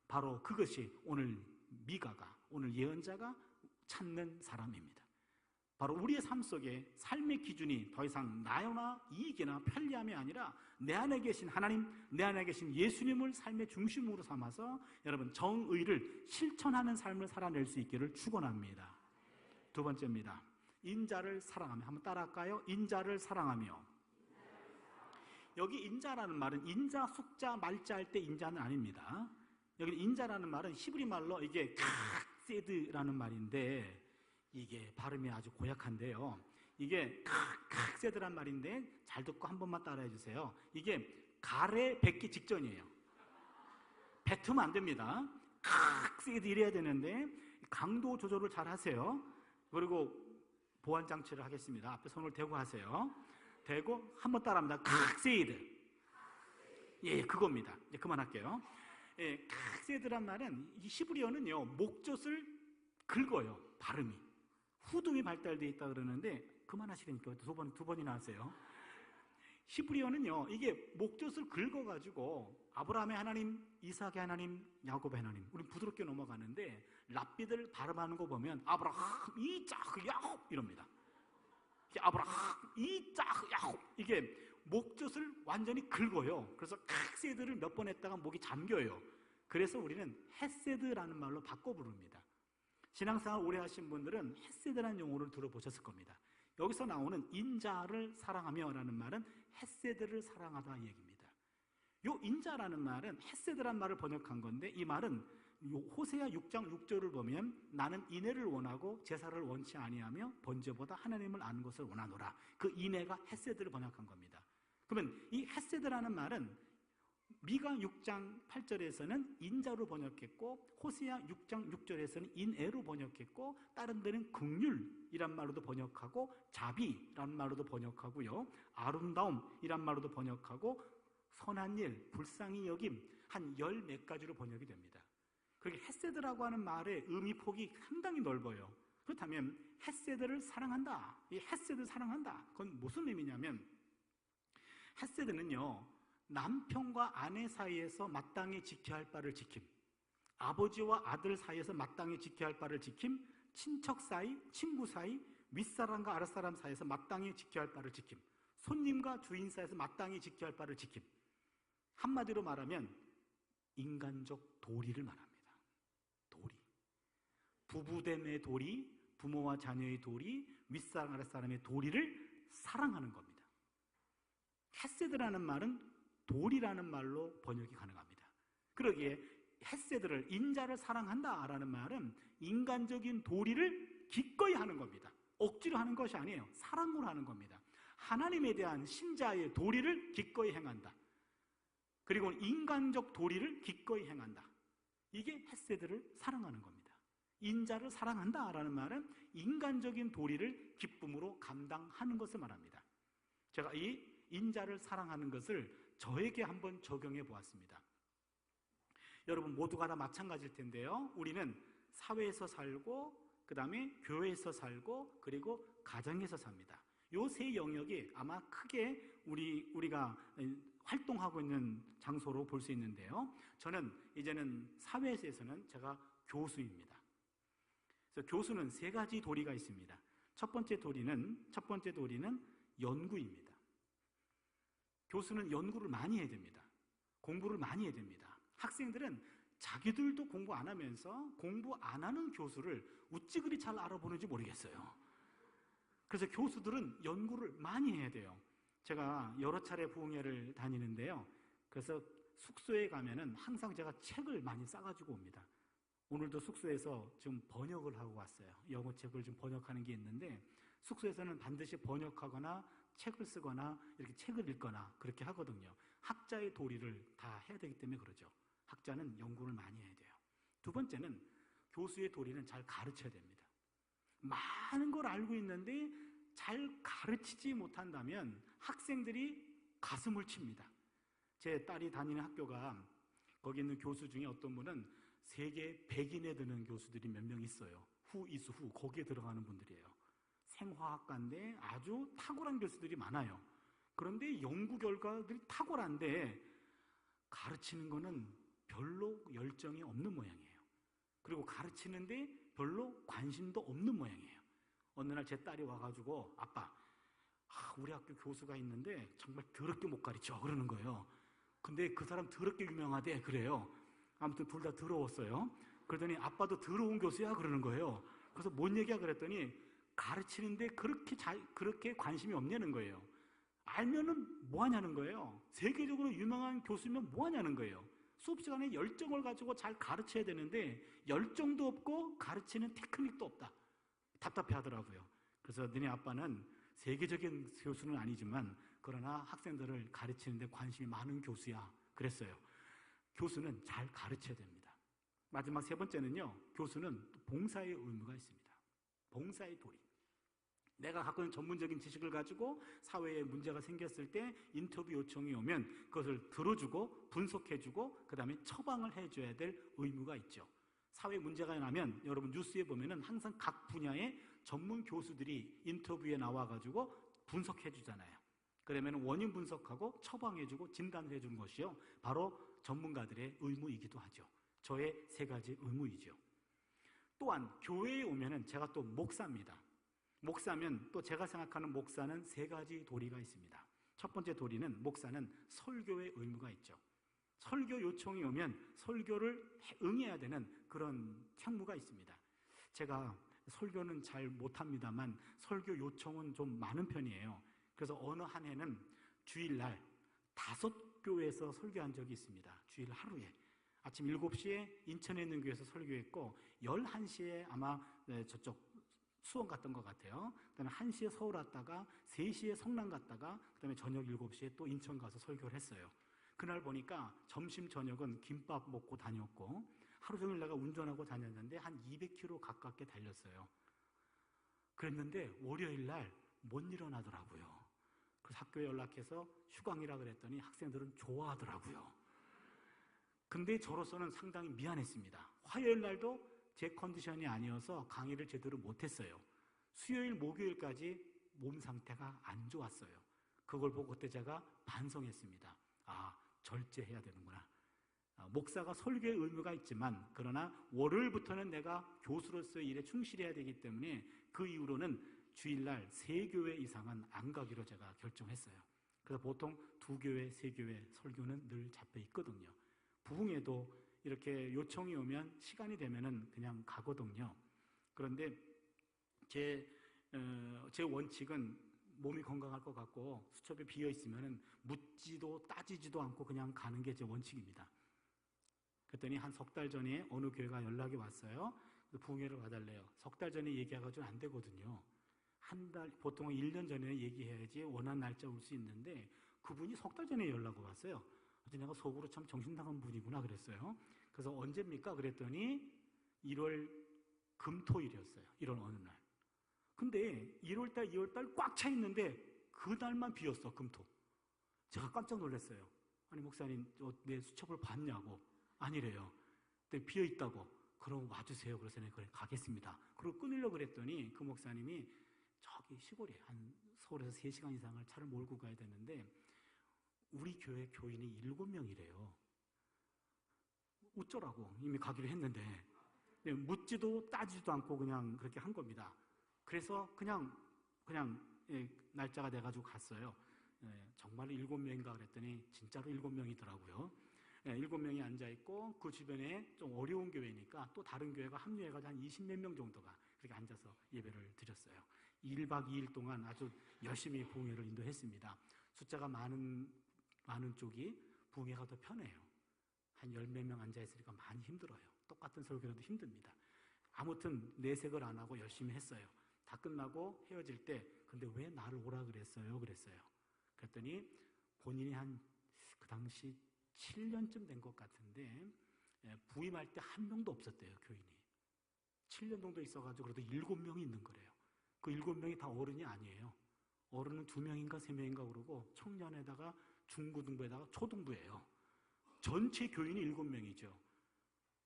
바로 그것이 오늘 미가가, 오늘 예언자가 찾는 사람입니다. 바로 우리의 삶 속에 삶의 기준이 더 이상 나요나 이익이나 편리함이 아니라 내 안에 계신 하나님, 내 안에 계신 예수님을 삶의 중심으로 삼아서 여러분 정의를 실천하는 삶을 살아낼 수 있기를 축원합니다. 두 번째입니다. 인자를 사랑하며. 한번 따라할까요? 인자를 사랑하며. 여기 인자라는 말은 인자, 숙자, 말자 할 때 인자는 아닙니다. 여기 인자라는 말은 히브리 말로 이게 칵세드라는 말인데 이게 발음이 아주 고약한데요. 이게 칵세드란 말인데 잘 듣고 한 번만 따라해 주세요. 이게 가래 뱉기 직전이에요. 뱉으면 안 됩니다. 칵세드 이래야 되는데 강도 조절을 잘 하세요. 그리고 보완 장치를 하겠습니다. 앞에 손을 대고 하세요. 대고 한번 따라합니다. 칵세드. 예, 그겁니다. 이제 그만할게요. 예, 칵세드란 말은 이 히브리어는요 목젖을 긁어요. 발음이 후둠이 발달되어 있다 그러는데 그만하시라니까 두 번이나 하세요. 히브리어는요 이게 목젖을 긁어가지고 아브라함의 하나님, 이삭의 하나님, 야곱의 하나님, 우리 부드럽게 넘어가는데 랍비들 발음하는 거 보면 아브라함, 이짝, 야곱 이럽니다. 아브라함, 이짝, 야곱 이게 목젖을 완전히 긁어요. 그래서 칵세드를 몇 번 했다가 목이 잠겨요. 그래서 우리는 헤세드라는 말로 바꿔 부릅니다. 신앙생활 오래 하신 분들은 헤세드라는 용어를 들어보셨을 겁니다. 여기서 나오는 인자를 사랑하며 라는 말은 헤세드를 사랑하다 이 얘기입니다. 요 인자라는 말은 헤세드란 말을 번역한 건데 이 말은 호세아 6장 6절을 보면 나는 인애를 원하고 제사를 원치 아니하며 번제보다 하나님을 아는 것을 원하노라. 그 인애가 헤세드를 번역한 겁니다. 그러면 이 헤세드라는 말은 미가 6장 8절에서는 인자로 번역했고 호세아 6장 6절에서는 인애로 번역했고 다른 데는 긍휼이란 말로도 번역하고 자비라는 말로도 번역하고요. 아름다움이란 말로도 번역하고 선한 일, 불쌍히 여김 한 열 몇 가지로 번역이 됩니다. 그렇게 헤세드라고 하는 말의 의미 폭이 상당히 넓어요. 그렇다면 헤세드를 사랑한다. 이 헤세드 사랑한다. 그건 무슨 의미냐면 헤세드는요 남편과 아내 사이에서 마땅히 지켜야 할 바를 지킴, 아버지와 아들 사이에서 마땅히 지켜야 할 바를 지킴, 친척 사이, 친구 사이, 윗사람과 아랫사람 사이에서 마땅히 지켜야 할 바를 지킴, 손님과 주인 사이에서 마땅히 지켜야 할 바를 지킴. 한마디로 말하면 인간적 도리를 말합니다. 도리. 부부됨의 도리, 부모와 자녀의 도리, 윗사람 아랫사람의 도리를 사랑하는 겁니다. 헤세드라는 말은 도리라는 말로 번역이 가능합니다. 그러기에 헤세드를 인자를 사랑한다라는 말은 인간적인 도리를 기꺼이 하는 겁니다. 억지로 하는 것이 아니에요. 사랑으로 하는 겁니다. 하나님에 대한 신자의 도리를 기꺼이 행한다. 그리고 인간적 도리를 기꺼이 행한다. 이게 헤세드를 사랑하는 겁니다. 인자를 사랑한다라는 말은 인간적인 도리를 기쁨으로 감당하는 것을 말합니다. 제가 이 인자를 사랑하는 것을 저에게 한번 적용해 보았습니다. 여러분 모두가 다 마찬가지일 텐데요. 우리는 사회에서 살고 그 다음에 교회에서 살고 그리고 가정에서 삽니다. 요 세 영역이 아마 크게 우리가 활동하고 있는 장소로 볼 수 있는데요. 저는 이제는 사회에서는 제가 교수입니다. 그래서 교수는 세 가지 도리가 있습니다. 첫 번째 도리는 연구입니다. 교수는 연구를 많이 해야 됩니다. 공부를 많이 해야 됩니다. 학생들은 자기들도 공부 안 하면서 공부 안 하는 교수를 어찌 그리 잘 알아보는지 모르겠어요. 그래서 교수들은 연구를 많이 해야 돼요. 제가 여러 차례 부흥회를 다니는데요. 그래서 숙소에 가면은 항상 제가 책을 많이 싸가지고 옵니다. 오늘도 숙소에서 지금 번역을 하고 왔어요. 영어 책을 좀 번역하는 게 있는데 숙소에서는 반드시 번역하거나 책을 쓰거나 이렇게 책을 읽거나 그렇게 하거든요. 학자의 도리를 다 해야 되기 때문에 그러죠. 학자는 연구를 많이 해야 돼요. 두 번째는 교수의 도리는 잘 가르쳐야 됩니다. 많은 걸 알고 있는데 잘 가르치지 못한다면 학생들이 가슴을 칩니다. 제 딸이 다니는 학교가 거기 있는 교수 중에 어떤 분은 세계 100인에 드는 교수들이 몇 명 있어요. 후 이수 후 거기에 들어가는 분들이에요. 생화학과인데 아주 탁월한 교수들이 많아요. 그런데 연구 결과들이 탁월한데 가르치는 거는 별로 열정이 없는 모양이에요. 그리고 가르치는데 별로 관심도 없는 모양이에요. 어느 날 제 딸이 와가지고 아빠, 우리 학교 교수가 있는데 정말 더럽게 못 가르쳐 그러는 거예요. 근데 그 사람 더럽게 유명하대 그래요. 아무튼 둘 다 더러웠어요. 그러더니 아빠도 더러운 교수야 그러는 거예요. 그래서 뭔 얘기야 그랬더니 가르치는데 그렇게 관심이 없냐는 거예요. 알면은 뭐 하냐는 거예요. 세계적으로 유명한 교수면 뭐 하냐는 거예요. 수업 시간에 열정을 가지고 잘 가르쳐야 되는데 열정도 없고 가르치는 테크닉도 없다. 답답해 하더라고요. 그래서 너네 아빠는 세계적인 교수는 아니지만 그러나 학생들을 가르치는 데 관심이 많은 교수야. 그랬어요. 교수는 잘 가르쳐야 됩니다. 마지막 세 번째는요. 교수는 봉사의 의무가 있습니다. 봉사의 도리. 내가 갖고 있는 전문적인 지식을 가지고 사회에 문제가 생겼을 때 인터뷰 요청이 오면 그것을 들어주고 분석해주고 그 다음에 처방을 해줘야 될 의무가 있죠. 사회 문제가 나면 여러분 뉴스에 보면은 항상 각 분야의 전문 교수들이 인터뷰에 나와가지고 분석해주잖아요. 그러면 원인 분석하고 처방해주고 진단을 해주는 것이요. 바로 전문가들의 의무이기도 하죠. 저의 세 가지 의무이죠. 또한 교회에 오면은 제가 또 목사입니다. 목사면 또 제가 생각하는 목사는 세 가지 도리가 있습니다. 첫 번째 도리는 목사는 설교의 의무가 있죠. 설교 요청이 오면 설교를 응해야 되는 그런 책무가 있습니다. 제가 설교는 잘 못합니다만 설교 요청은 좀 많은 편이에요. 그래서 어느 한 해는 주일날 5교회에서 설교한 적이 있습니다. 주일 하루에. 아침 7시에 인천에 있는 교회에서 설교했고 11시에 아마 저쪽 수원 갔던 것 같아요. 그다음에 1시에 서울 왔다가 3시에 성남 갔다가 그다음에 저녁 7시에 또 인천 가서 설교를 했어요. 그날 보니까 점심 저녁은 김밥 먹고 다녔고 하루 종일 내가 운전하고 다녔는데 한 200km 가깝게 달렸어요. 그랬는데 월요일 날 못 일어나더라고요. 그래서 학교에 연락해서 휴강이라 그랬더니 학생들은 좋아하더라고요. 근데 저로서는 상당히 미안했습니다. 화요일 날도 제 컨디션이 아니어서 강의를 제대로 못했어요. 수요일, 목요일까지 몸 상태가 안 좋았어요. 그걸 보고 그때 제가 반성했습니다. 아, 절제해야 되는구나. 목사가 설교의 의무가 있지만 그러나 월요일부터는 내가 교수로서의 일에 충실해야 되기 때문에 그 이후로는 주일날 3교회 이상은 안 가기로 제가 결정했어요. 그래서 보통 2교회, 3교회 설교는 늘 잡혀 있거든요. 부흥에도 이렇게 요청이 오면 시간이 되면은 그냥 가거든요. 그런데 제 원칙은 몸이 건강할 것 같고 수첩에 비어 있으면은 묻지도 따지지도 않고 그냥 가는 게 제 원칙입니다. 그랬더니 한 석 달 전에 어느 교회가 연락이 왔어요. 부흥회를 봐달래요. 석 달 전에 얘기해가지고 안 되거든요. 보통 1년 전에 얘기해야지 원하는 날짜 올 수 있는데 그분이 석 달 전에 연락이 왔어요. 그래서 내가 속으로 참 정신 나간 분이구나 그랬어요. 그래서 언제입니까? 그랬더니 1월 금토일이었어요. 1월 어느 날. 근데 1월달, 2월달 꽉 차 있는데 그날만 비었어, 금토. 제가 깜짝 놀랐어요. 아니 목사님 내 수첩을 봤냐고. 아니래요. 근데 비어 있다고. 그럼 와주세요. 그래서 내가 그래 가겠습니다. 그리고 끊으려고 그랬더니 그 목사님이 저기 시골에 한 서울에서 3시간 이상을 차를 몰고 가야 되는데 우리 교회 교인이 7명이래요. 어쩌라고 이미 가기로 했는데 묻지도 따지지도 않고 그냥 그렇게 한 겁니다. 그래서 그냥 날짜가 돼가지고 갔어요. 정말 7명인가 그랬더니 진짜로 7명이더라고요. 7명이 앉아있고 그 주변에 좀 어려운 교회니까 또 다른 교회가 합류해가지고 한 20몇 명 정도가 그렇게 앉아서 예배를 드렸어요. 1박 2일 동안 아주 열심히 부흥회를 인도했습니다. 숫자가 많은 쪽이 부흥회가 더 편해요. 한 10몇 명 앉아있으니까 많이 힘들어요. 똑같은 설교라도 힘듭니다. 아무튼 내색을 안 하고 열심히 했어요. 다 끝나고 헤어질 때 근데 왜 나를 오라 그랬어요? 그랬더니 본인이 그 당시 7년쯤 된 것 같은데 부임할 때 한 명도 없었대요. 교인이. 7년 정도 있어가지고 그래도 7명이 있는 거래요. 그 7명이 다 어른이 아니에요. 어른은 2명인가 3명인가 그러고 청년에다가 중고등부에다가 초등부예요. 전체 교인이 7명이죠.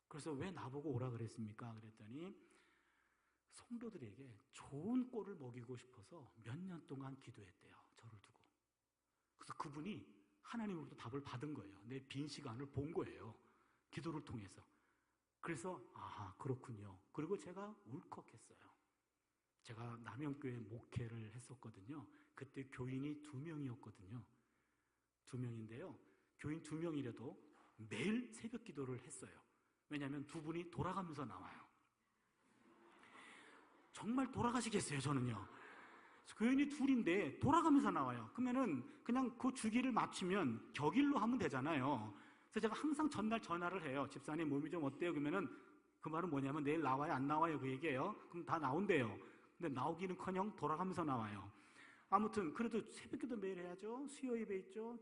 그래서 왜 나보고 오라 그랬습니까? 그랬더니 성도들에게 좋은 꼴을 먹이고 싶어서 몇 년 동안 기도했대요. 저를 두고. 그래서 그분이 하나님으로부터 답을 받은 거예요. 내 빈 시간을 본 거예요. 기도를 통해서. 그래서 아 그렇군요. 그리고 제가 울컥했어요. 제가 남영교회 목회를 했었거든요. 그때 교인이 2명이었거든요. 2명인데요. 교인 2명이라도 매일 새벽 기도를 했어요. 왜냐하면 두 분이 돌아가면서 나와요. 정말 돌아가시겠어요, 저는요. 교인이 둘인데 돌아가면서 나와요. 그러면은 그냥 그 주기를 맞추면 격일로 하면 되잖아요. 그래서 제가 항상 전날 전화를 해요. 집사님 몸이 좀 어때요? 그러면은 그 말은 뭐냐면 내일 나와요? 안 나와요? 그 얘기예요. 그럼 다 나온대요. 근데 나오기는커녕 돌아가면서 나와요. 아무튼 그래도 새벽기도 매일 해야죠. 수요 예배 있죠.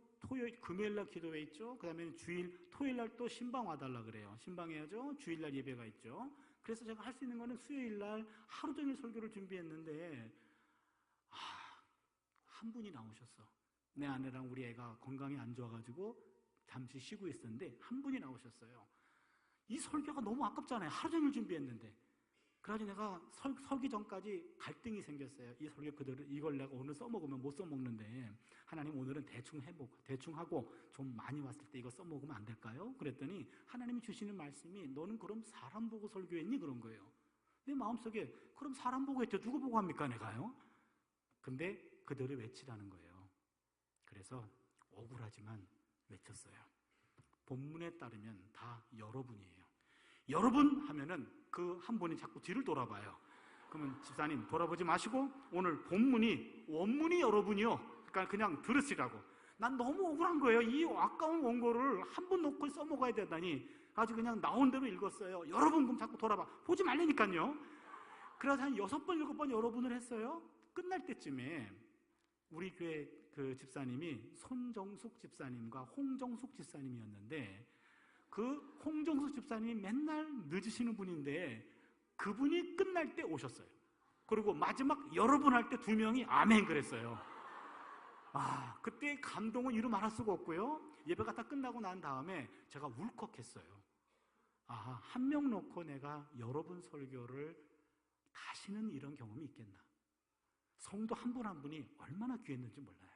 금요일날 기도회 있죠. 그 다음에 토요일날 또 신방 와달라 그래요. 신방 해야죠. 주일날 예배가 있죠. 그래서 제가 할 수 있는 거는 수요일날 하루 종일 설교를 준비했는데 한 분이 나오셨어. 내 아내랑 우리 애가 건강이 안 좋아가지고 잠시 쉬고 있었는데 한 분이 나오셨어요. 이 설교가 너무 아깝잖아요. 하루 종일 준비했는데. 그래가지고 내가 설기 전까지 갈등이 생겼어요. 이 설교 그대로 이걸 내가 오늘 써먹으면 못 써먹는데 하나님 오늘은 대충 하고 좀 많이 왔을 때 이거 써먹으면 안 될까요? 그랬더니 하나님이 주시는 말씀이 너는 그럼 사람 보고 설교했니? 그런 거예요. 내 마음속에 그럼 사람 보고 했죠. 누구 보고 합니까 내가요? 근데 그대로 외치라는 거예요. 그래서 억울하지만 외쳤어요. 본문에 따르면 다 여러분이에요. 여러분 하면은 그 한 분이 자꾸 뒤를 돌아봐요. 그러면 집사님 돌아보지 마시고 오늘 본문이 원문이 여러분이요. 그러니까 그냥 들으시라고. 난 너무 억울한 거예요. 이 아까운 원고를 한 번 놓고 써먹어야 되다니 아주 그냥 나온 대로 읽었어요. 여러분 그럼 자꾸 돌아봐. 보지 말라니까요. 그래서 한 6번, 7번 여러분을 했어요. 끝날 때쯤에 우리 교회 그 집사님이 손정숙 집사님과 홍정숙 집사님이었는데 그 홍정숙 집사님이 맨날 늦으시는 분인데 그분이 끝날 때 오셨어요. 그리고 마지막 여러분 할 때 2명이 아멘 그랬어요. 그때 감동은 이루 말할 수가 없고요. 예배가 다 끝나고 난 다음에 제가 울컥했어요. 한 명 놓고 내가 여러분 설교를 다시는 이런 경험이 있겠나. 성도 한 분 한 분이 얼마나 귀했는지 몰라요.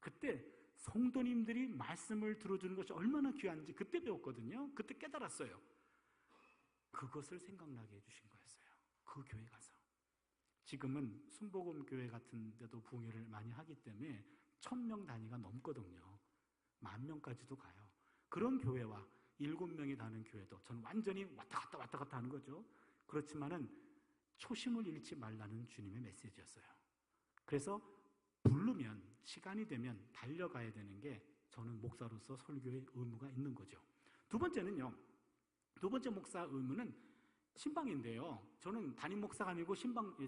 그때 성도님들이 말씀을 들어주는 것이 얼마나 귀한지 그때 배웠거든요. 그때 깨달았어요. 그것을 생각나게 해주신 거였어요. 그 교회 가서. 지금은 순복음 교회 같은 데도 부흥회를 많이 하기 때문에 1000명 단위가 넘거든요. 10,000명까지도 가요. 그런 교회와 7명이 다는 교회도 저는 완전히 왔다 갔다 하는 거죠. 그렇지만은 초심을 잃지 말라는 주님의 메시지였어요. 그래서 부르면 시간이 되면 달려가야 되는 게 저는 목사로서 설교의 의무가 있는 거죠. 두 번째는요. 두 번째 목사 의무는 신방인데요. 저는 담임 목사가 아니고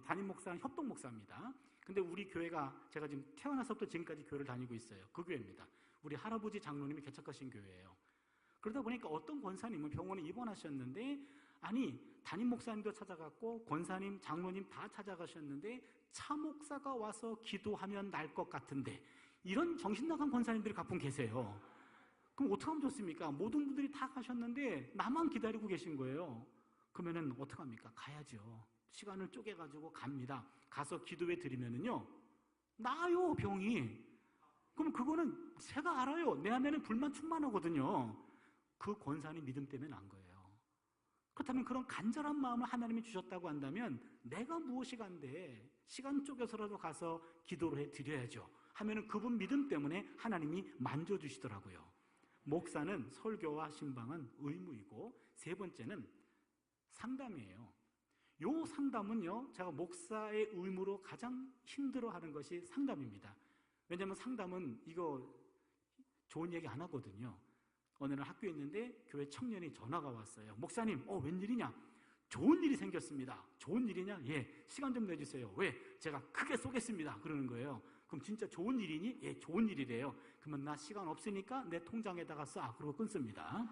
담임 목사는 협동 목사입니다. 근데 우리 교회가 제가 지금 태어나서부터 지금까지 교회를 다니고 있어요. 그 교회입니다. 우리 할아버지 장로님이 개척하신 교회예요. 그러다 보니까 어떤 권사님은 병원에 입원하셨는데 담임 목사님도 찾아갔고 권사님, 장로님 다 찾아가셨는데 차 목사가 와서 기도하면 날 것 같은데 이런 정신나간 권사님들이 가끔 계세요. 그럼 어떻게 하면 좋습니까? 모든 분들이 다 가셨는데 나만 기다리고 계신 거예요. 그러면은 어떡합니까? 가야죠. 시간을 쪼개가지고 갑니다. 가서 기도회 드리면은요 나아요 병이. 그럼 그거는 제가 알아요. 내 안에는 불만 충만하거든요. 그 권사님 믿음 때문에 난 거예요. 그렇다면 그런 간절한 마음을 하나님이 주셨다고 한다면 내가 무엇이 간데 시간 쪼개서라도 가서 기도를 해드려야죠 하면은 그분 믿음 때문에 하나님이 만져주시더라고요. 목사는 설교와 신방은 의무이고 세 번째는 상담이에요. 요 상담은요 제가 목사의 의무로 가장 힘들어하는 것이 상담입니다. 왜냐하면 상담은 이거 좋은 얘기 안 하거든요. 어느 날 학교에 있는데 교회 청년이 전화가 왔어요. 목사님, 웬일이냐? 좋은 일이 생겼습니다. 좋은 일이냐? 예, 시간 좀 내주세요. 왜? 제가 크게 쏘겠습니다. 그러는 거예요. 그럼 진짜 좋은 일이니? 예, 좋은 일이래요. 그러면 나 시간 없으니까 내 통장에다가 쏴. 그러고 끊습니다.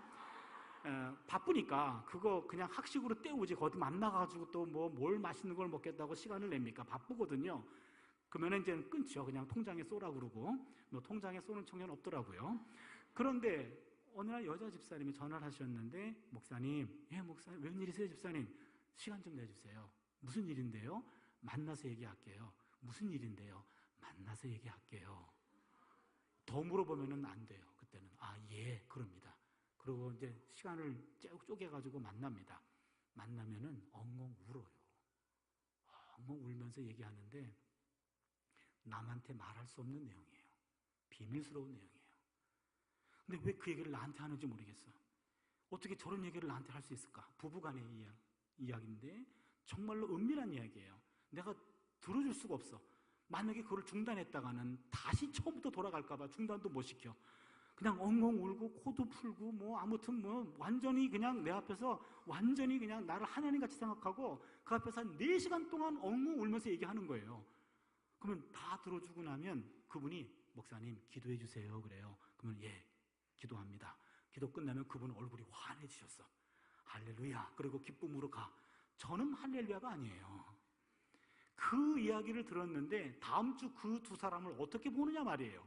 바쁘니까 그거 그냥 학식으로 때우지. 거기 만나가지고 또 뭘 맛있는 걸 먹겠다고 시간을 냅니까? 바쁘거든요. 그러면 이제 끊죠. 그냥 통장에 쏘라 그러고. 통장에 쏘는 청년 없더라고요. 그런데 어느 날 여자 집사님이 전화를 하셨는데 목사님, 예 목사님 웬일이세요 집사님? 시간 좀 내주세요. 무슨 일인데요? 만나서 얘기할게요. 무슨 일인데요? 만나서 얘기할게요. 더 물어보면은 안 돼요. 그때는 예 그럽니다. 그리고 이제 시간을 쪼개가지고 만납니다. 만나면은 엉엉 울어요. 엉엉 울면서 얘기하는데 남한테 말할 수 없는 내용이에요. 비밀스러운 내용이에요. 근데 왜 그 얘기를 나한테 하는지 모르겠어. 어떻게 저런 얘기를 나한테 할 수 있을까? 부부간의 이야기인데 정말로 은밀한 이야기예요. 내가 들어줄 수가 없어. 만약에 그걸 중단했다가는 다시 처음부터 돌아갈까봐 중단도 못 시켜. 그냥 엉엉 울고 코도 풀고 뭐 아무튼 뭐 완전히 그냥 내 앞에서 완전히 그냥 나를 하나님같이 생각하고 그 앞에서 한 4시간 동안 엉엉 울면서 얘기하는 거예요. 그러면 다 들어주고 나면 그분이 목사님 기도해 주세요 그래요. 그러면 예 기도합니다. 기도 끝나면 그분 얼굴이 환해지셨어. 할렐루야. 그리고 기쁨으로 가. 저는 할렐루야가 아니에요. 그 이야기를 들었는데 다음 주 그 두 사람을 어떻게 보느냐 말이에요.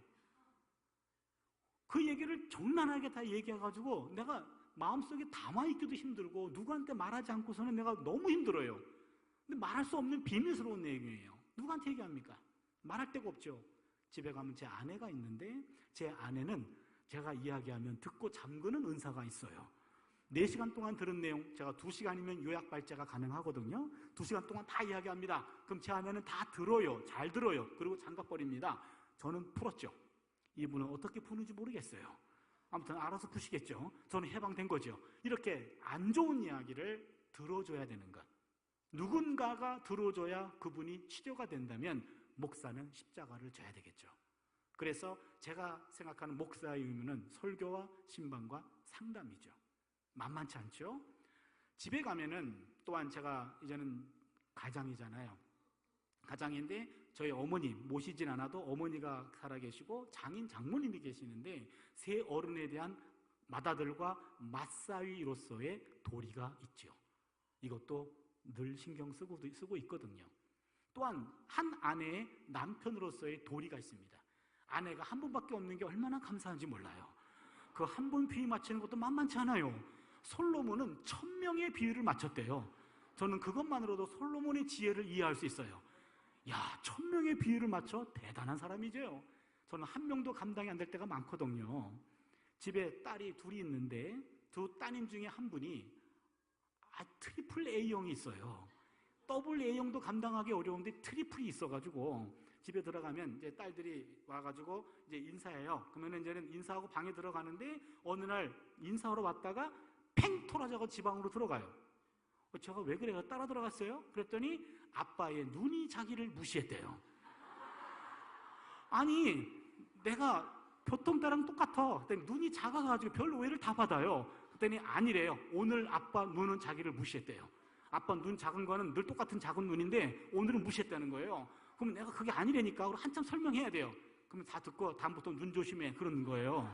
그 얘기를 정난하게 다 얘기해가지고 내가 마음속에 담아있기도 힘들고 누구한테 말하지 않고서는 내가 너무 힘들어요. 근데 말할 수 없는 비밀스러운 내용이에요. 누구한테 얘기합니까? 말할 데가 없죠. 집에 가면 제 아내가 있는데 제 아내는 제가 이야기하면 듣고 잠그는 은사가 있어요. 4시간 동안 들은 내용 제가 2시간이면 요약 발제가 가능하거든요. 2시간 동안 다 이야기합니다. 그럼 제 아내는 다 들어요. 잘 들어요. 그리고 잠가버립니다. 저는 풀었죠. 이분은 어떻게 푸는지 모르겠어요. 아무튼 알아서 푸시겠죠. 저는 해방된 거죠. 이렇게 안 좋은 이야기를 들어줘야 되는 것. 누군가가 들어줘야 그분이 치료가 된다면 목사는 십자가를 져야 되겠죠. 그래서 제가 생각하는 목사의 의무는 설교와 신방과 상담이죠. 만만치 않죠? 집에 가면은 또한 제가 이제는 가장이잖아요. 가장인데 저희 어머니 모시진 않아도 어머니가 살아계시고 장인 장모님이 계시는데 세 어른에 대한 맏아들과 맞사위로서의 도리가 있죠. 이것도 늘 신경 쓰고 있거든요. 또한 한 아내의 남편으로서의 도리가 있습니다. 아내가 한 분밖에 없는 게 얼마나 감사한지 몰라요. 그 한 분 비위 맞추는 것도 만만치 않아요. 솔로몬은 1000명의 비위를 맞췄대요. 저는 그것만으로도 솔로몬의 지혜를 이해할 수 있어요. 야, 1000명의 비위를 맞춰 대단한 사람이죠. 저는 한 명도 감당이 안 될 때가 많거든요. 집에 딸이 둘이 있는데 두 따님 중에 한 분이 트리플 A형이 있어요. 더블 A형도 감당하기 어려운데 트리플이 있어가지고 집에 들어가면 이제 딸들이 와가지고 이제 인사해요. 그러면 이제는 인사하고 방에 들어가는데 어느 날 인사하러 왔다가 팽 토라져서 지방으로 들어가요. 제가 왜 그래요? 따라 들어갔어요? 그랬더니 아빠의 눈이 자기를 무시했대요. 아니 내가 보통 때랑 똑같아. 그랬더니 눈이 작아가지고 별 오해를 다 받아요. 그랬더니 아니래요. 오늘 아빠 눈은 자기를 무시했대요. 아빠 눈 작은 거는 늘 똑같은 작은 눈인데 오늘은 무시했다는 거예요. 그럼 내가 그게 아니라니까. 그럼 한참 설명해야 돼요. 그러면 다 듣고 다음부터 눈 조심해 그러는 거예요.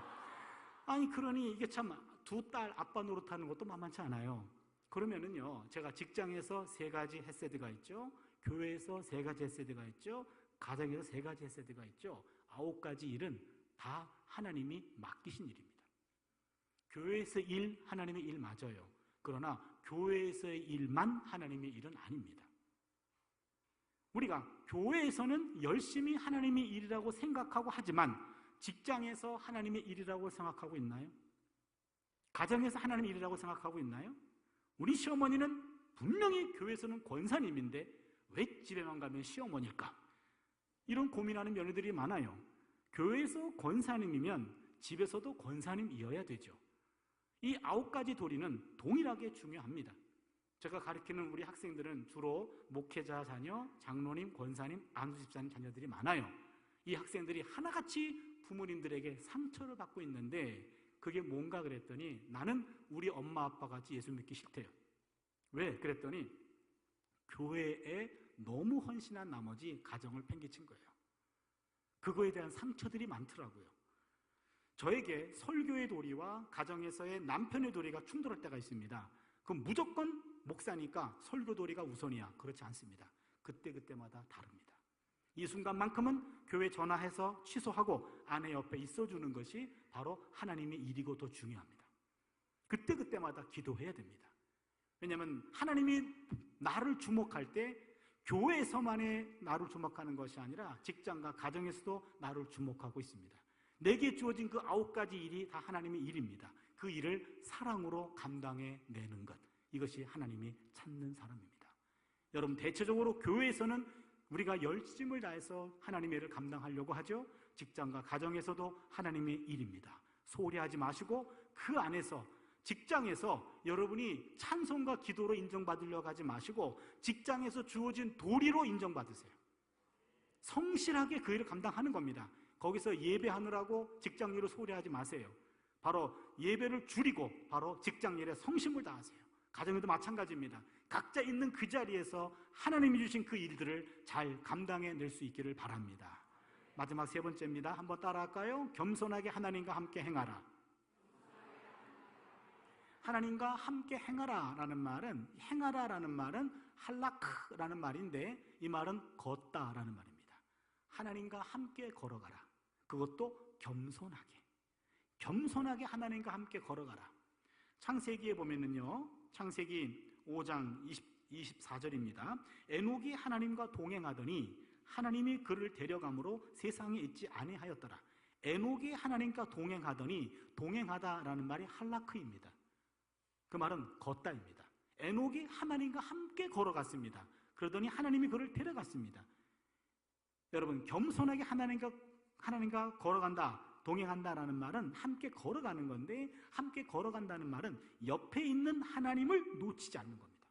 아니 그러니 이게 참 두 딸 아빠 노릇하는 것도 만만치 않아요. 그러면은요 제가 직장에서 3가지 헤세드가 있죠. 교회에서 3가지 헤세드가 있죠. 가정에서 3가지 헤세드가 있죠. 9가지 일은 다 하나님이 맡기신 일입니다. 교회에서 일 하나님의 일 맞아요. 그러나 교회에서의 일만 하나님의 일은 아닙니다. 우리가 교회에서는 열심히 하나님의 일이라고 생각하고 하지만 직장에서 하나님의 일이라고 생각하고 있나요? 가정에서 하나님의 일이라고 생각하고 있나요? 우리 시어머니는 분명히 교회에서는 권사님인데 왜 집에만 가면 시어머니일까? 이런 고민하는 며느리들이 많아요. 교회에서 권사님이면 집에서도 권사님이어야 되죠. 이 9가지 도리는 동일하게 중요합니다. 제가 가르치는 우리 학생들은 주로 목회자 자녀, 장로님, 권사님, 안수집사님 자녀들이 많아요. 이 학생들이 하나같이 부모님들에게 상처를 받고 있는데 그게 뭔가 그랬더니 나는 우리 엄마 아빠 같이 예수 믿기 싫대요. 왜? 그랬더니 교회에 너무 헌신한 나머지 가정을 팽개친 거예요. 그거에 대한 상처들이 많더라고요. 저에게 설교의 도리와 가정에서의 남편의 도리가 충돌할 때가 있습니다. 그럼 무조건 목사니까 설교 도리가 우선이야. 그렇지 않습니다. 그때마다 다릅니다. 이 순간만큼은 교회 전화해서 취소하고 아내 옆에 있어주는 것이 바로 하나님의 일이고 더 중요합니다. 그때마다 기도해야 됩니다. 왜냐하면 하나님이 나를 주목할 때 교회에서만의 나를 주목하는 것이 아니라 직장과 가정에서도 나를 주목하고 있습니다. 내게 주어진 그 9가지 일이 다 하나님의 일입니다. 그 일을 사랑으로 감당해내는 것, 이것이 하나님이 찾는 사람입니다. 여러분, 대체적으로 교회에서는 우리가 열심을 다해서 하나님의 일을 감당하려고 하죠. 직장과 가정에서도 하나님의 일입니다. 소홀히 하지 마시고 그 안에서 직장에서 여러분이 찬송과 기도로 인정받으려고 하지 마시고 직장에서 주어진 도리로 인정받으세요. 성실하게 그 일을 감당하는 겁니다. 거기서 예배하느라고 직장 일을 소홀히 하지 마세요. 바로 예배를 줄이고 바로 직장 일에 성심을 다하세요. 가정에도 마찬가지입니다. 각자 있는 그 자리에서 하나님이 주신 그 일들을 잘 감당해낼 수 있기를 바랍니다. 마지막 세 번째입니다. 한번 따라할까요? 겸손하게 하나님과 함께 행하라. 하나님과 함께 행하라라는 말은, 행하라라는 말은 할라크라는 말인데 이 말은 걷다라는 말입니다. 하나님과 함께 걸어가라. 그것도 겸손하게. 겸손하게 하나님과 함께 걸어가라. 창세기에 보면은요, 창세기 5장 24절입니다. 에녹이 하나님과 동행하더니 하나님이 그를 데려감으로 세상에 있지 아니하였더라. 에녹이 하나님과 동행하더니, 동행하다라는 말이 할라크입니다. 그 말은 걷다입니다. 에녹이 하나님과 함께 걸어갔습니다. 그러더니 하나님이 그를 데려갔습니다. 여러분, 겸손하게 하나님과 걸어간다, 동행한다라는 말은 함께 걸어가는 건데, 함께 걸어간다는 말은 옆에 있는 하나님을 놓치지 않는 겁니다.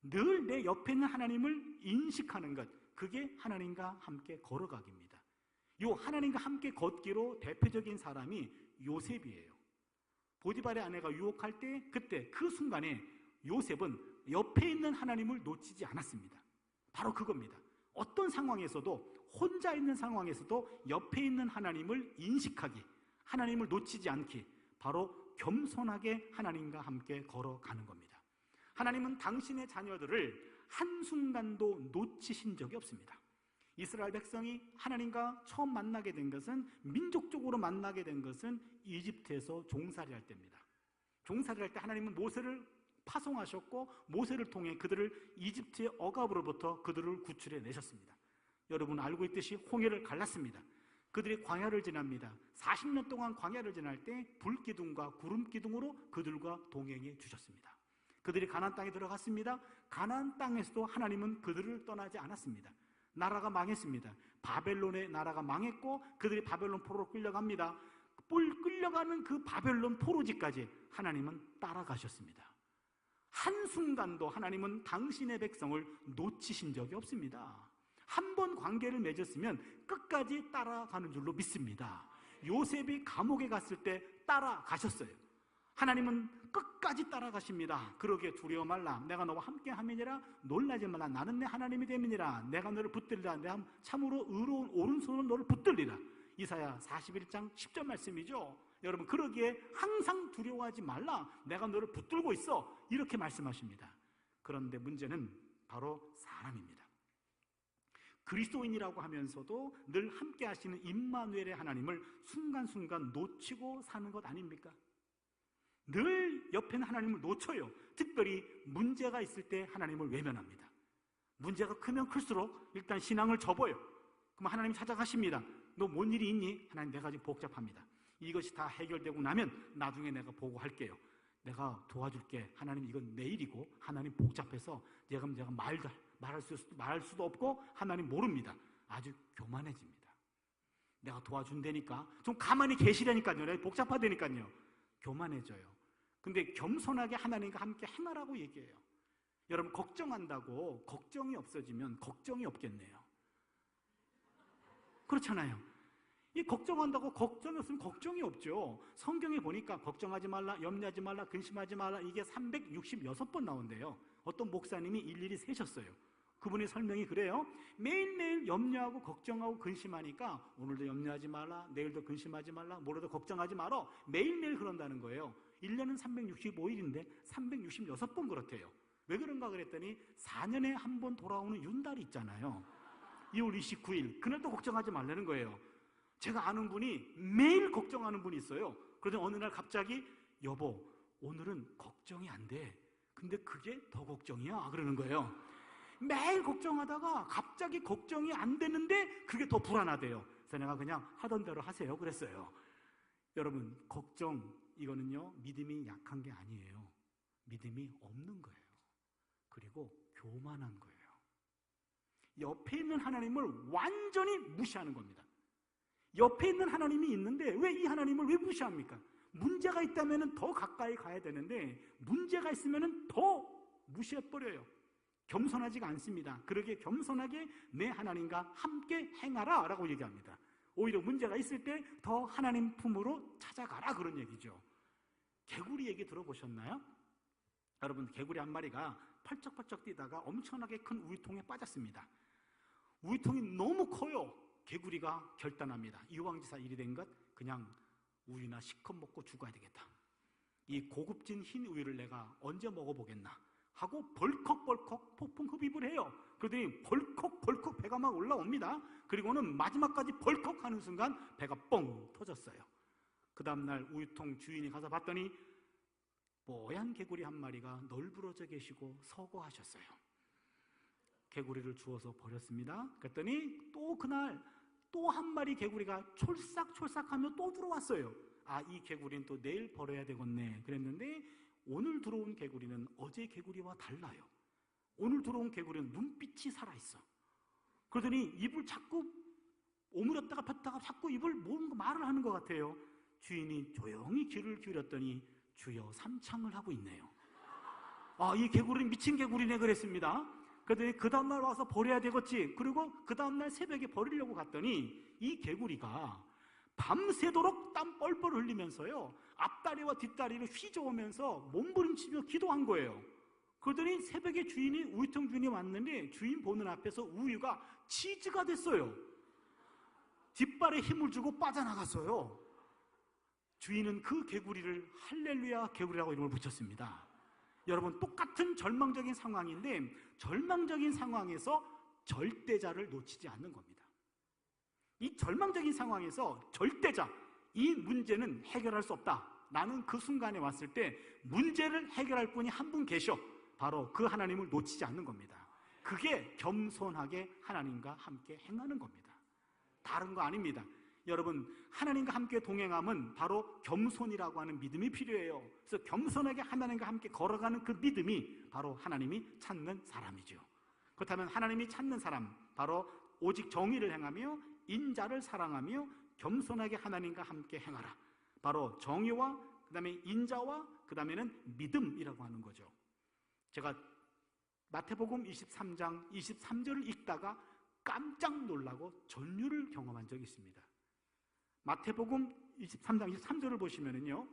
늘 내 옆에 있는 하나님을 인식하는 것, 그게 하나님과 함께 걸어가기입니다. 요 하나님과 함께 걷기로 대표적인 사람이 요셉이에요. 보디발의 아내가 유혹할 때, 그때 그 순간에 요셉은 옆에 있는 하나님을 놓치지 않았습니다. 바로 그겁니다. 어떤 상황에서도, 혼자 있는 상황에서도 옆에 있는 하나님을 인식하기, 하나님을 놓치지 않기, 바로 겸손하게 하나님과 함께 걸어가는 겁니다. 하나님은 당신의 자녀들을 한순간도 놓치신 적이 없습니다. 이스라엘 백성이 하나님과 처음 만나게 된 것은, 민족적으로 만나게 된 것은 이집트에서 종살이 할 때입니다. 종살이 할 때 하나님은 모세를 파송하셨고, 모세를 통해 그들을 이집트의 억압으로부터 그들을 구출해 내셨습니다. 여러분 알고 있듯이 홍해를 갈랐습니다. 그들이 광야를 지납니다. 40년 동안 광야를 지날 때 불기둥과 구름기둥으로 그들과 동행해 주셨습니다. 그들이 가나안 땅에 들어갔습니다. 가나안 땅에서도 하나님은 그들을 떠나지 않았습니다. 나라가 망했습니다. 바벨론의 나라가 망했고 그들이 바벨론 포로로 끌려갑니다. 끌려가는 그 바벨론 포로지까지 하나님은 따라가셨습니다. 한순간도 하나님은 당신의 백성을 놓치신 적이 없습니다. 한 번 관계를 맺었으면 끝까지 따라가는 줄로 믿습니다. 요셉이 감옥에 갔을 때 따라가셨어요. 하나님은 끝까지 따라가십니다. 그러게 두려워 말라. 내가 너와 함께 함이니라. 놀라지 말라. 나는 내 하나님이 됨이니라. 내가 너를 붙들리라. 내가 참으로 의로운 오른손으로 너를 붙들리라. 이사야 41장 10절 말씀이죠. 여러분, 그러기에 항상 두려워하지 말라. 내가 너를 붙들고 있어. 이렇게 말씀하십니다. 그런데 문제는 바로 사람입니다. 그리스도인이라고 하면서도 늘 함께 하시는 임마누엘의 하나님을 순간순간 놓치고 사는 것 아닙니까? 늘 옆에 있는 하나님을 놓쳐요. 특별히 문제가 있을 때 하나님을 외면합니다. 문제가 크면 클수록 일단 신앙을 접어요. 그럼 하나님이 찾아가십니다. 너 뭔 일이 있니? 하나님, 내가 지금 복잡합니다. 이것이 다 해결되고 나면 나중에 내가 보고할게요. 내가 도와줄게. 하나님, 이건 내 일이고 하나님 복잡해서 제가 말할 수도 없고 하나님 모릅니다. 아주 교만해집니다. 내가 도와준다니까 좀 가만히 계시라니까요. 복잡하다니까요. 교만해져요. 근데 겸손하게 하나님과 함께 행하라고 얘기해요. 여러분, 걱정한다고 걱정이 없어지면 걱정이 없겠네요. 그렇잖아요. 이 걱정한다고 걱정이 없으면 걱정이 없죠. 성경에 보니까 걱정하지 말라, 염려하지 말라, 근심하지 말라, 이게 366번 나온대요. 어떤 목사님이 일일이 세셨어요. 그분의 설명이 그래요. 매일매일 염려하고 걱정하고 근심하니까 오늘도 염려하지 말라, 내일도 근심하지 말라, 모레도 걱정하지 말어. 매일매일 그런다는 거예요. 1년은 365일인데 366번 그렇대요. 왜 그런가 그랬더니 4년에 한 번 돌아오는 윤달이 있잖아요. 2월 29일 그날도 걱정하지 말라는 거예요. 제가 아는 분이 매일 걱정하는 분이 있어요. 그런데 어느 날 갑자기 여보, 오늘은 걱정이 안 돼. 근데 그게 더 걱정이야 그러는 거예요. 매일 걱정하다가 갑자기 걱정이 안 되는데 그게 더 불안하대요. 그래서 내가 그냥 하던 대로 하세요 그랬어요. 여러분, 걱정, 이거는요 믿음이 약한 게 아니에요. 믿음이 없는 거예요. 그리고 교만한 거예요. 옆에 있는 하나님을 완전히 무시하는 겁니다. 옆에 있는 하나님이 있는데 왜 이 하나님을 왜 무시합니까? 문제가 있다면 더 가까이 가야 되는데 문제가 있으면 더 무시해버려요. 겸손하지가 않습니다. 그러기에 겸손하게 내 하나님과 함께 행하라 라고 얘기합니다. 오히려 문제가 있을 때 더 하나님 품으로 찾아가라, 그런 얘기죠. 개구리 얘기 들어보셨나요? 여러분, 개구리 한 마리가 펄쩍펄쩍 뛰다가 엄청나게 큰 우유통에 빠졌습니다. 우유통이 너무 커요. 개구리가 결단합니다. 이왕지사 일이 된 것, 그냥 우유나 실컷 먹고 죽어야 되겠다. 이 고급진 흰 우유를 내가 언제 먹어보겠나 하고 벌컥벌컥 폭풍 흡입을 해요. 그러더니 벌컥벌컥 배가 막 올라옵니다. 그리고는 마지막까지 벌컥 하는 순간 배가 뻥 터졌어요. 그 다음날 우유통 주인이 가서 봤더니 뽀얀 개구리 한 마리가 널브러져 계시고 서거하셨어요. 개구리를 주워서 버렸습니다. 그랬더니 또 그날 또 한 마리 개구리가 촐싹촐싹하며 또 들어왔어요. 아, 이 개구리는 또 내일 버려야 되겠네 그랬는데, 오늘 들어온 개구리는 어제 개구리와 달라요. 오늘 들어온 개구리는 눈빛이 살아있어. 그러더니 입을 자꾸 오므렸다가 폈다가 자꾸 입을 뭔가 말을 하는 것 같아요. 주인이 조용히 귀를 기울였더니 주여 삼창을 하고 있네요. 아, 이 개구리는 미친 개구리네 그랬습니다. 그랬더니 그 다음날 와서 버려야 되겠지. 그리고 그 다음날 새벽에 버리려고 갔더니 이 개구리가 밤새도록 땀 뻘뻘 흘리면서요, 앞다리와 뒷다리를 휘저으면서 몸부림치며 기도한 거예요. 그러더니 새벽에 우유통 주인이 왔는데 주인 보는 앞에서 우유가 치즈가 됐어요. 뒷발에 힘을 주고 빠져나갔어요. 주인은 그 개구리를 할렐루야 개구리라고 이름을 붙였습니다. 여러분, 똑같은 절망적인 상황인데 절망적인 상황에서 절대자를 놓치지 않는 겁니다. 이 절망적인 상황에서 절대자, 이 문제는 해결할 수 없다. 나는 그 순간에 왔을 때 문제를 해결할 분이 한 분 계셔. 바로 그 하나님을 놓치지 않는 겁니다. 그게 겸손하게 하나님과 함께 행하는 겁니다. 다른 거 아닙니다. 여러분, 하나님과 함께 동행함은 바로 겸손이라고 하는 믿음이 필요해요. 그래서 겸손하게 하나님과 함께 걸어가는 그 믿음이 바로 하나님이 찾는 사람이죠. 그렇다면 하나님이 찾는 사람, 바로 오직 정의를 행하며 인자를 사랑하며 겸손하게 하나님과 함께 행하라. 바로 정의와 그 다음에 인자와 그 다음에는 믿음이라고 하는 거죠. 제가 마태복음 23장 23절을 읽다가 깜짝 놀라고 전율을 경험한 적이 있습니다. 마태복음 23장 23절을 보시면은요,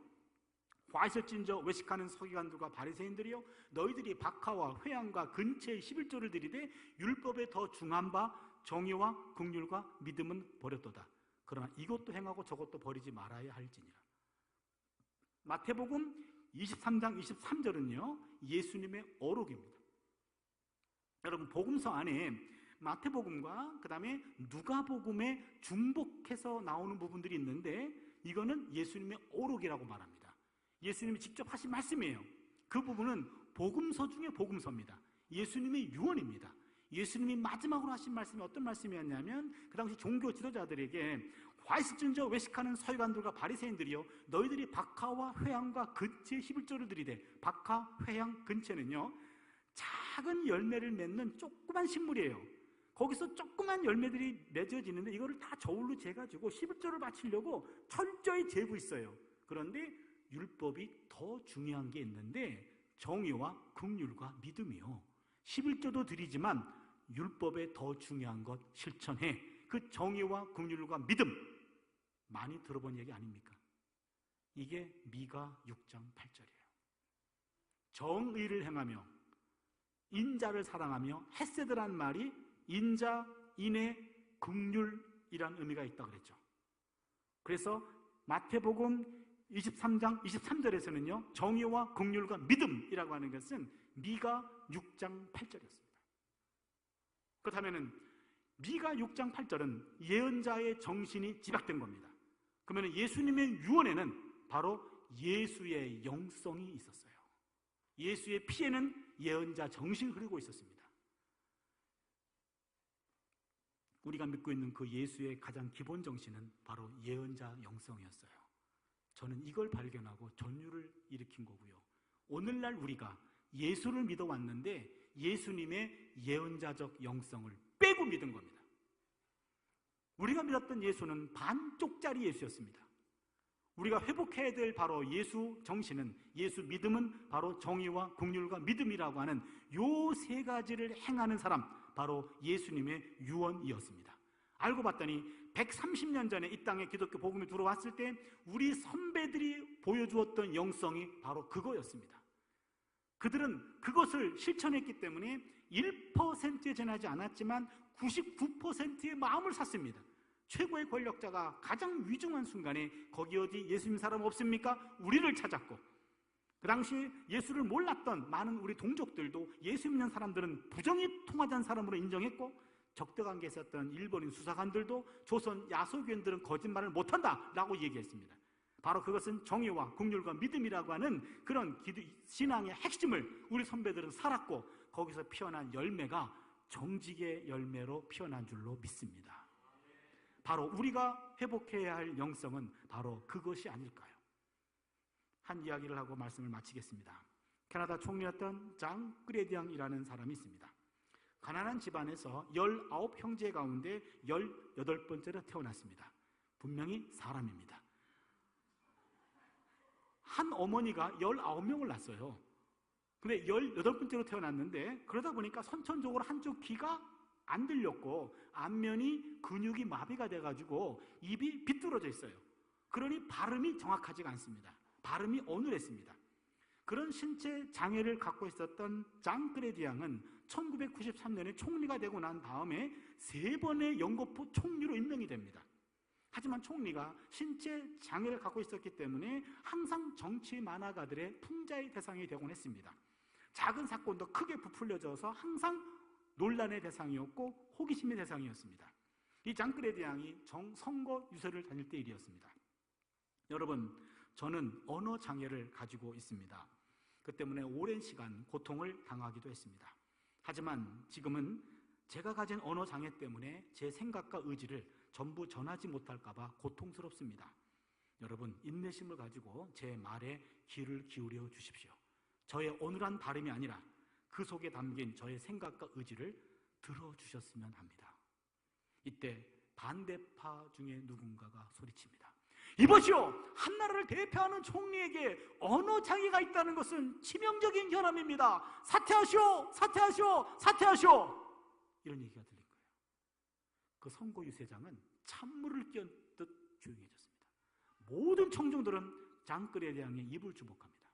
화 있을진저 외식하는 서기관들과 바리새인들이여, 너희들이 박하와 회양과 근처의 11조를 들이되 율법에 더 중한 바 정의와 긍휼과 믿음은 버렸도다. 그러나 이것도 행하고 저것도 버리지 말아야 할지니라. 마태복음 23장 23절은요 예수님의 어록입니다. 여러분, 복음서 안에 마태복음과 그 다음에 누가복음에 중복해서 나오는 부분들이 있는데, 이거는 예수님의 어록이라고 말합니다. 예수님이 직접 하신 말씀이에요. 그 부분은 복음서 중에 복음서입니다. 예수님의 유언입니다. 예수님이 마지막으로 하신 말씀이 어떤 말씀이었냐면, 그 당시 종교 지도자들에게 화 있을진저 외식하는 서기관들과 바리새인들이여, 너희들이 박하와 회양과 근처의 11조를 들이되, 박하, 회양, 근처는요 작은 열매를 맺는 조그만 식물이에요. 거기서 조그만 열매들이 맺어지는데 이거를 다 저울로 재가지고 11조를 바치려고 철저히 재고 있어요. 그런데 율법이 더 중요한 게 있는데, 정의와 긍휼과 믿음이요. 11조도 드리지만 율법에 더 중요한 것 실천해. 그 정의와 긍휼과 믿음, 많이 들어본 얘기 아닙니까? 이게 미가 6장 8절이에요. 정의를 행하며 인자를 사랑하며, 헤세드란 말이 인자, 인애, 긍휼이란 의미가 있다고 그랬죠. 그래서 마태복음 23장 23절에서는요 정의와 긍휼과 믿음이라고 하는 것은 미가 6장 8절이었습니다. 그렇다면 미가 6장 8절은 예언자의 정신이 집약된 겁니다. 그러면 예수님의 유언에는 바로 예수의 영성이 있었어요. 예수의 피에는 예언자 정신이 흐르고 있었습니다. 우리가 믿고 있는 그 예수의 가장 기본 정신은 바로 예언자 영성이었어요. 저는 이걸 발견하고 전율을 일으킨 거고요. 오늘날 우리가 예수를 믿어왔는데 예수님의 예언자적 영성을 빼고 믿은 겁니다. 우리가 믿었던 예수는 반쪽짜리 예수였습니다. 우리가 회복해야 될 바로 예수 정신은, 예수 믿음은 바로 정의와 긍휼과 믿음이라고 하는 요 세 가지를 행하는 사람, 바로 예수님의 유언이었습니다. 알고 봤더니 130년 전에 이 땅에 기독교 복음이 들어왔을 때 우리 선배들이 보여주었던 영성이 바로 그거였습니다. 그들은 그것을 실천했기 때문에 1%에 지나지 않았지만 99%의 마음을 샀습니다. 최고의 권력자가 가장 위중한 순간에 거기 어디 예수 믿는 사람 없습니까? 우리를 찾았고, 그 당시 예수를 몰랐던 많은 우리 동족들도 예수 믿는 사람들은 부정이 통하자는 사람으로 인정했고, 적대관계에 있었던 일본인 수사관들도 조선 야소교인들은 거짓말을 못한다라고 얘기했습니다. 바로 그것은 정의와 긍휼과 믿음이라고 하는 그런 신앙의 핵심을 우리 선배들은 살았고, 거기서 피어난 열매가 정직의 열매로 피어난 줄로 믿습니다. 바로 우리가 회복해야 할 영성은 바로 그것이 아닐까요? 한 이야기를 하고 말씀을 마치겠습니다. 캐나다 총리였던 장 크레디앙이라는 사람이 있습니다. 가난한 집안에서 19형제 가운데 18번째로 태어났습니다. 분명히 사람입니다. 한 어머니가 19명을 낳았어요. 근데 18번째로 태어났는데, 그러다 보니까 선천적으로 한쪽 귀가 안 들렸고 안면이 근육이 마비가 돼가지고 입이 비뚤어져 있어요. 그러니 발음이 정확하지가 않습니다. 발음이 어눌했습니다. 그런 신체 장애를 갖고 있었던 장 크레디앙은 1993년에 총리가 되고 난 다음에 3번의 영거포 총리로 임명이 됩니다. 하지만 총리가 신체 장애를 갖고 있었기 때문에 항상 정치 만화가들의 풍자의 대상이 되곤 했습니다. 작은 사건도 크게 부풀려져서 항상 논란의 대상이었고 호기심의 대상이었습니다. 이 장 크레디앙이 선거 유세를 다닐 때 일이었습니다. 여러분, 저는 언어 장애를 가지고 있습니다. 그 때문에 오랜 시간 고통을 당하기도 했습니다. 하지만 지금은 제가 가진 언어 장애 때문에 제 생각과 의지를 전부 전하지 못할까 봐 고통스럽습니다. 여러분, 인내심을 가지고 제 말에 귀를 기울여 주십시오. 저의 어눌한 발음이 아니라 그 속에 담긴 저의 생각과 의지를 들어주셨으면 합니다. 이때 반대파 중에 누군가가 소리칩니다. 이보시오! 한나라를 대표하는 총리에게 언어 장애가 있다는 것은 치명적인 결함입니다. 사퇴하시오! 사퇴하시오! 사퇴하시오! 이런 얘기가 들린 거예요. 그 선거 유세장은 찬물을 끼얹듯 조용해졌습니다. 모든 청중들은 장 크레디앙의 입을 주목합니다.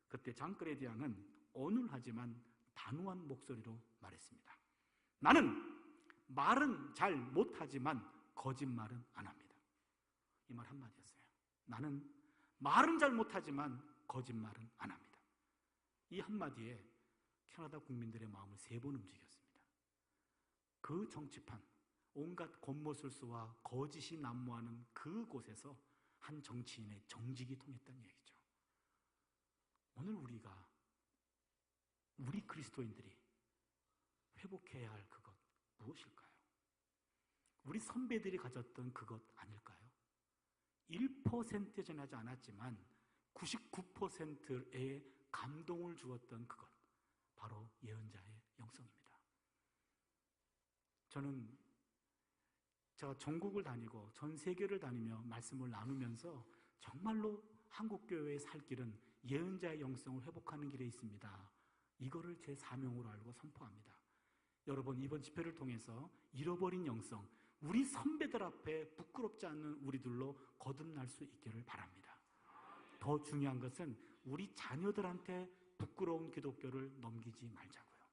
그때 장 크레디앙은 어눌하지만 단호한 목소리로 말했습니다. 나는 말은 잘 못하지만 거짓말은 안 합니다. 이 말 한마디였어요. 나는 말은 잘 못하지만 거짓말은 안 합니다. 이 한마디에 캐나다 국민들의 마음을 3번 움직였습니다. 그 정치판, 온갖 겉모술수와 거짓이 난무하는 그곳에서 한 정치인의 정직이 통했다는 얘기죠. 오늘 우리 그리스도인들이 회복해야 할 그것 무엇일까요? 우리 선배들이 가졌던 그것 아닐까요? 1%에 지나지 않았지만 99%의 감동을 주었던 그것, 바로 예언자의 영성입니다. 저는 제가 전국을 다니고 전 세계를 다니며 말씀을 나누면서 정말로 한국교회의 살 길은 예언자의 영성을 회복하는 길에 있습니다. 이거를 제 사명으로 알고 선포합니다. 여러분, 이번 집회를 통해서 잃어버린 영성, 우리 선배들 앞에 부끄럽지 않는 우리들로 거듭날 수 있기를 바랍니다. 더 중요한 것은 우리 자녀들한테 부끄러운 기독교를 넘기지 말자고요.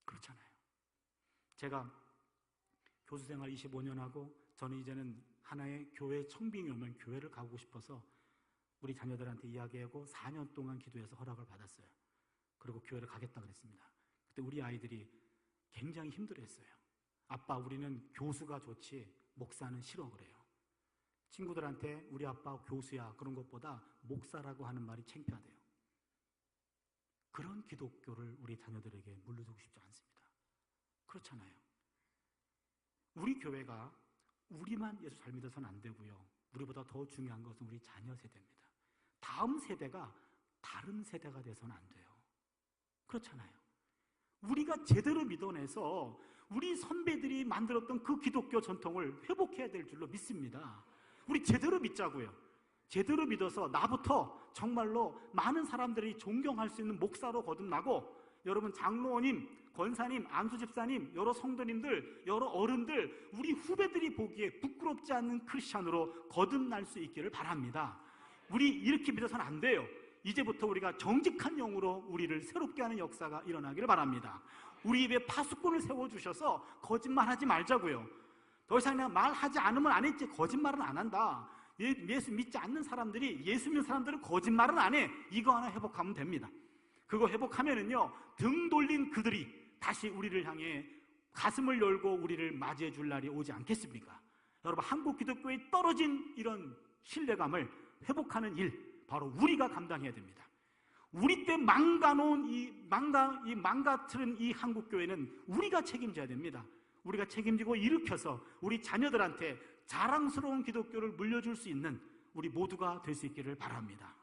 그렇잖아요. 제가 교수생활 25년 하고 저는 이제는 하나의 교회 청빙이 오면 교회를 가고 싶어서 우리 자녀들한테 이야기하고 4년 동안 기도해서 허락을 받았어요. 그리고 교회를 가겠다 그랬습니다. 그때 우리 아이들이 굉장히 힘들어했어요. 아빠, 우리는 교수가 좋지 목사는 싫어 그래요. 친구들한테 우리 아빠 교수야 그런 것보다 목사라고 하는 말이 창피하대요. 그런 기독교를 우리 자녀들에게 물려주고 싶지 않습니다. 그렇잖아요. 우리 교회가 우리만 예수 잘 믿어서는 안 되고요. 우리보다 더 중요한 것은 우리 자녀 세대입니다. 다음 세대가 다른 세대가 돼서는 안 돼요. 그렇잖아요. 우리가 제대로 믿어내서 우리 선배들이 만들었던 그 기독교 전통을 회복해야 될 줄로 믿습니다. 우리 제대로 믿자고요. 제대로 믿어서 나부터 정말로 많은 사람들이 존경할 수 있는 목사로 거듭나고, 여러분 장로님, 권사님, 안수집사님, 여러 성도님들, 여러 어른들, 우리 후배들이 보기에 부끄럽지 않는 크리스찬으로 거듭날 수 있기를 바랍니다. 우리 이렇게 믿어서는 안 돼요. 이제부터 우리가 정직한 영으로 우리를 새롭게 하는 역사가 일어나기를 바랍니다. 우리 입에 파수꾼을 세워주셔서 거짓말하지 말자고요. 더 이상 내가 말하지 않으면 안 했지, 거짓말은 안 한다. 예수 믿지 않는 사람들이 예수 믿는 사람들은 거짓말은 안 해. 이거 하나 회복하면 됩니다. 그거 회복하면은요, 등 돌린 그들이 다시 우리를 향해 가슴을 열고 우리를 맞이해 줄 날이 오지 않겠습니까? 여러분, 한국 기독교에 떨어진 이런 신뢰감을 회복하는 일, 바로 우리가 감당해야 됩니다. 우리 때 망가놓은 망가뜨린 이 한국교회는 우리가 책임져야 됩니다. 우리가 책임지고 일으켜서 우리 자녀들한테 자랑스러운 기독교를 물려줄 수 있는 우리 모두가 될 수 있기를 바랍니다.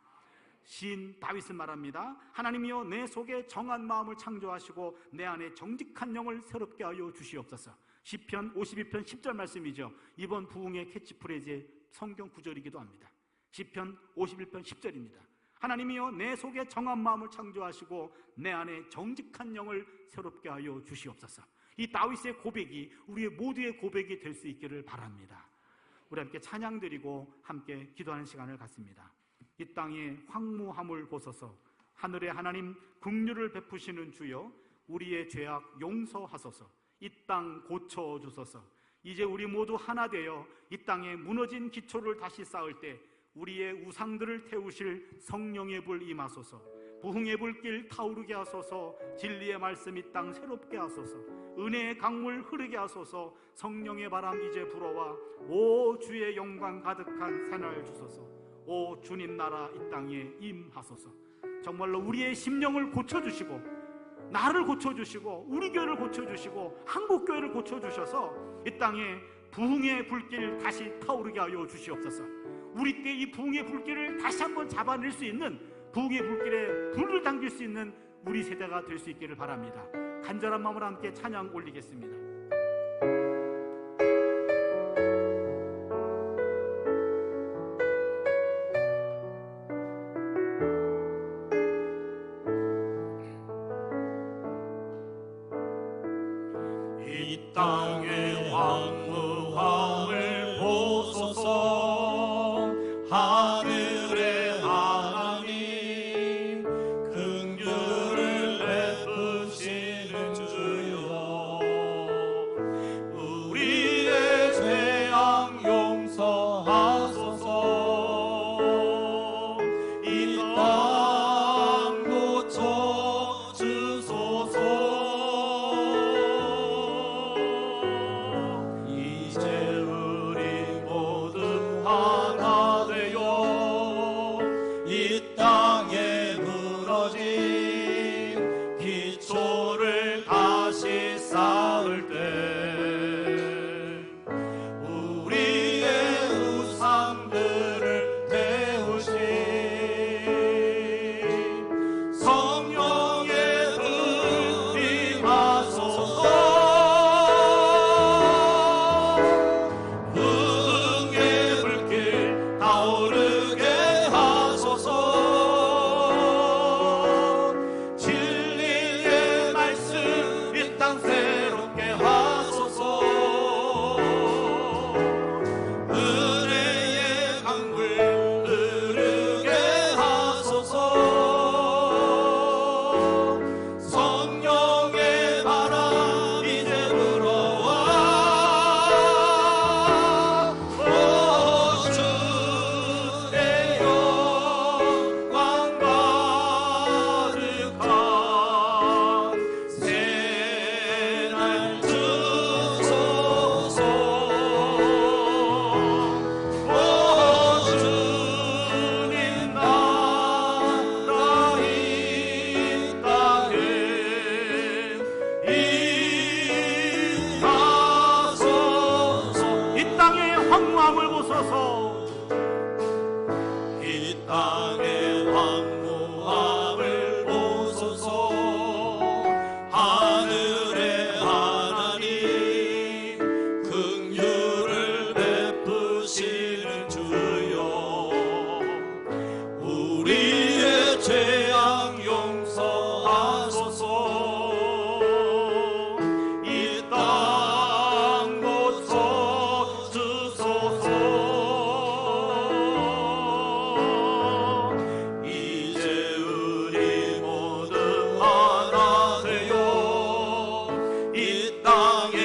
시인 다윗은 말합니다. 하나님이여, 내 속에 정한 마음을 창조하시고 내 안에 정직한 영을 새롭게 하여 주시옵소서. 시편 52편 10절 말씀이죠. 이번 부흥의 캐치프레이즈의 성경 구절이기도 합니다. 시편 51편 10절입니다. 하나님이여, 내 속에 정한 마음을 창조하시고 내 안에 정직한 영을 새롭게 하여 주시옵소서. 이 다윗의 고백이 우리의 모두의 고백이 될 수 있기를 바랍니다. 우리 함께 찬양 드리고 함께 기도하는 시간을 갖습니다. 이 땅의 황무함을 보소서. 하늘의 하나님, 긍휼을 베푸시는 주여, 우리의 죄악 용서하소서. 이 땅 고쳐주소서. 이제 우리 모두 하나 되어 이 땅에 무너진 기초를 다시 쌓을 때 우리의 우상들을 태우실 성령의 불 임하소서. 부흥의 불길 타오르게 하소서. 진리의 말씀 이 땅 새롭게 하소서. 은혜의 강물 흐르게 하소서. 성령의 바람 이제 불어와 오 주의 영광 가득한 새날 주소서. 오 주님 나라 이 땅에 임하소서. 정말로 우리의 심령을 고쳐주시고, 나를 고쳐주시고, 우리 교회를 고쳐주시고, 한국교회를 고쳐주셔서 이 땅에 부흥의 불길 다시 타오르게 하여 주시옵소서. 우리 때 이 부흥의 불길을 다시 한번 잡아낼 수 있는, 부흥의 불길에 불을 당길 수 있는 우리 세대가 될 수 있기를 바랍니다. 간절한 마음으로 함께 찬양 올리겠습니다. 이 땅의 황무함을 보소서. 하늘의 하나님, 긍휼을 베푸시는 주여, 우리의 죄악 용서하소서. 이 땅 고쳐주소서. 이제 우리 모두 하나 되어 이 땅에 무너진 기초를 다시 쌓을 때 우리의 우상들을 태우신 성령의 불 임하소서. 부흥의 불길 타오르게 하소서. 진리의 말씀 이 땅 새롭게 하소서. 땅에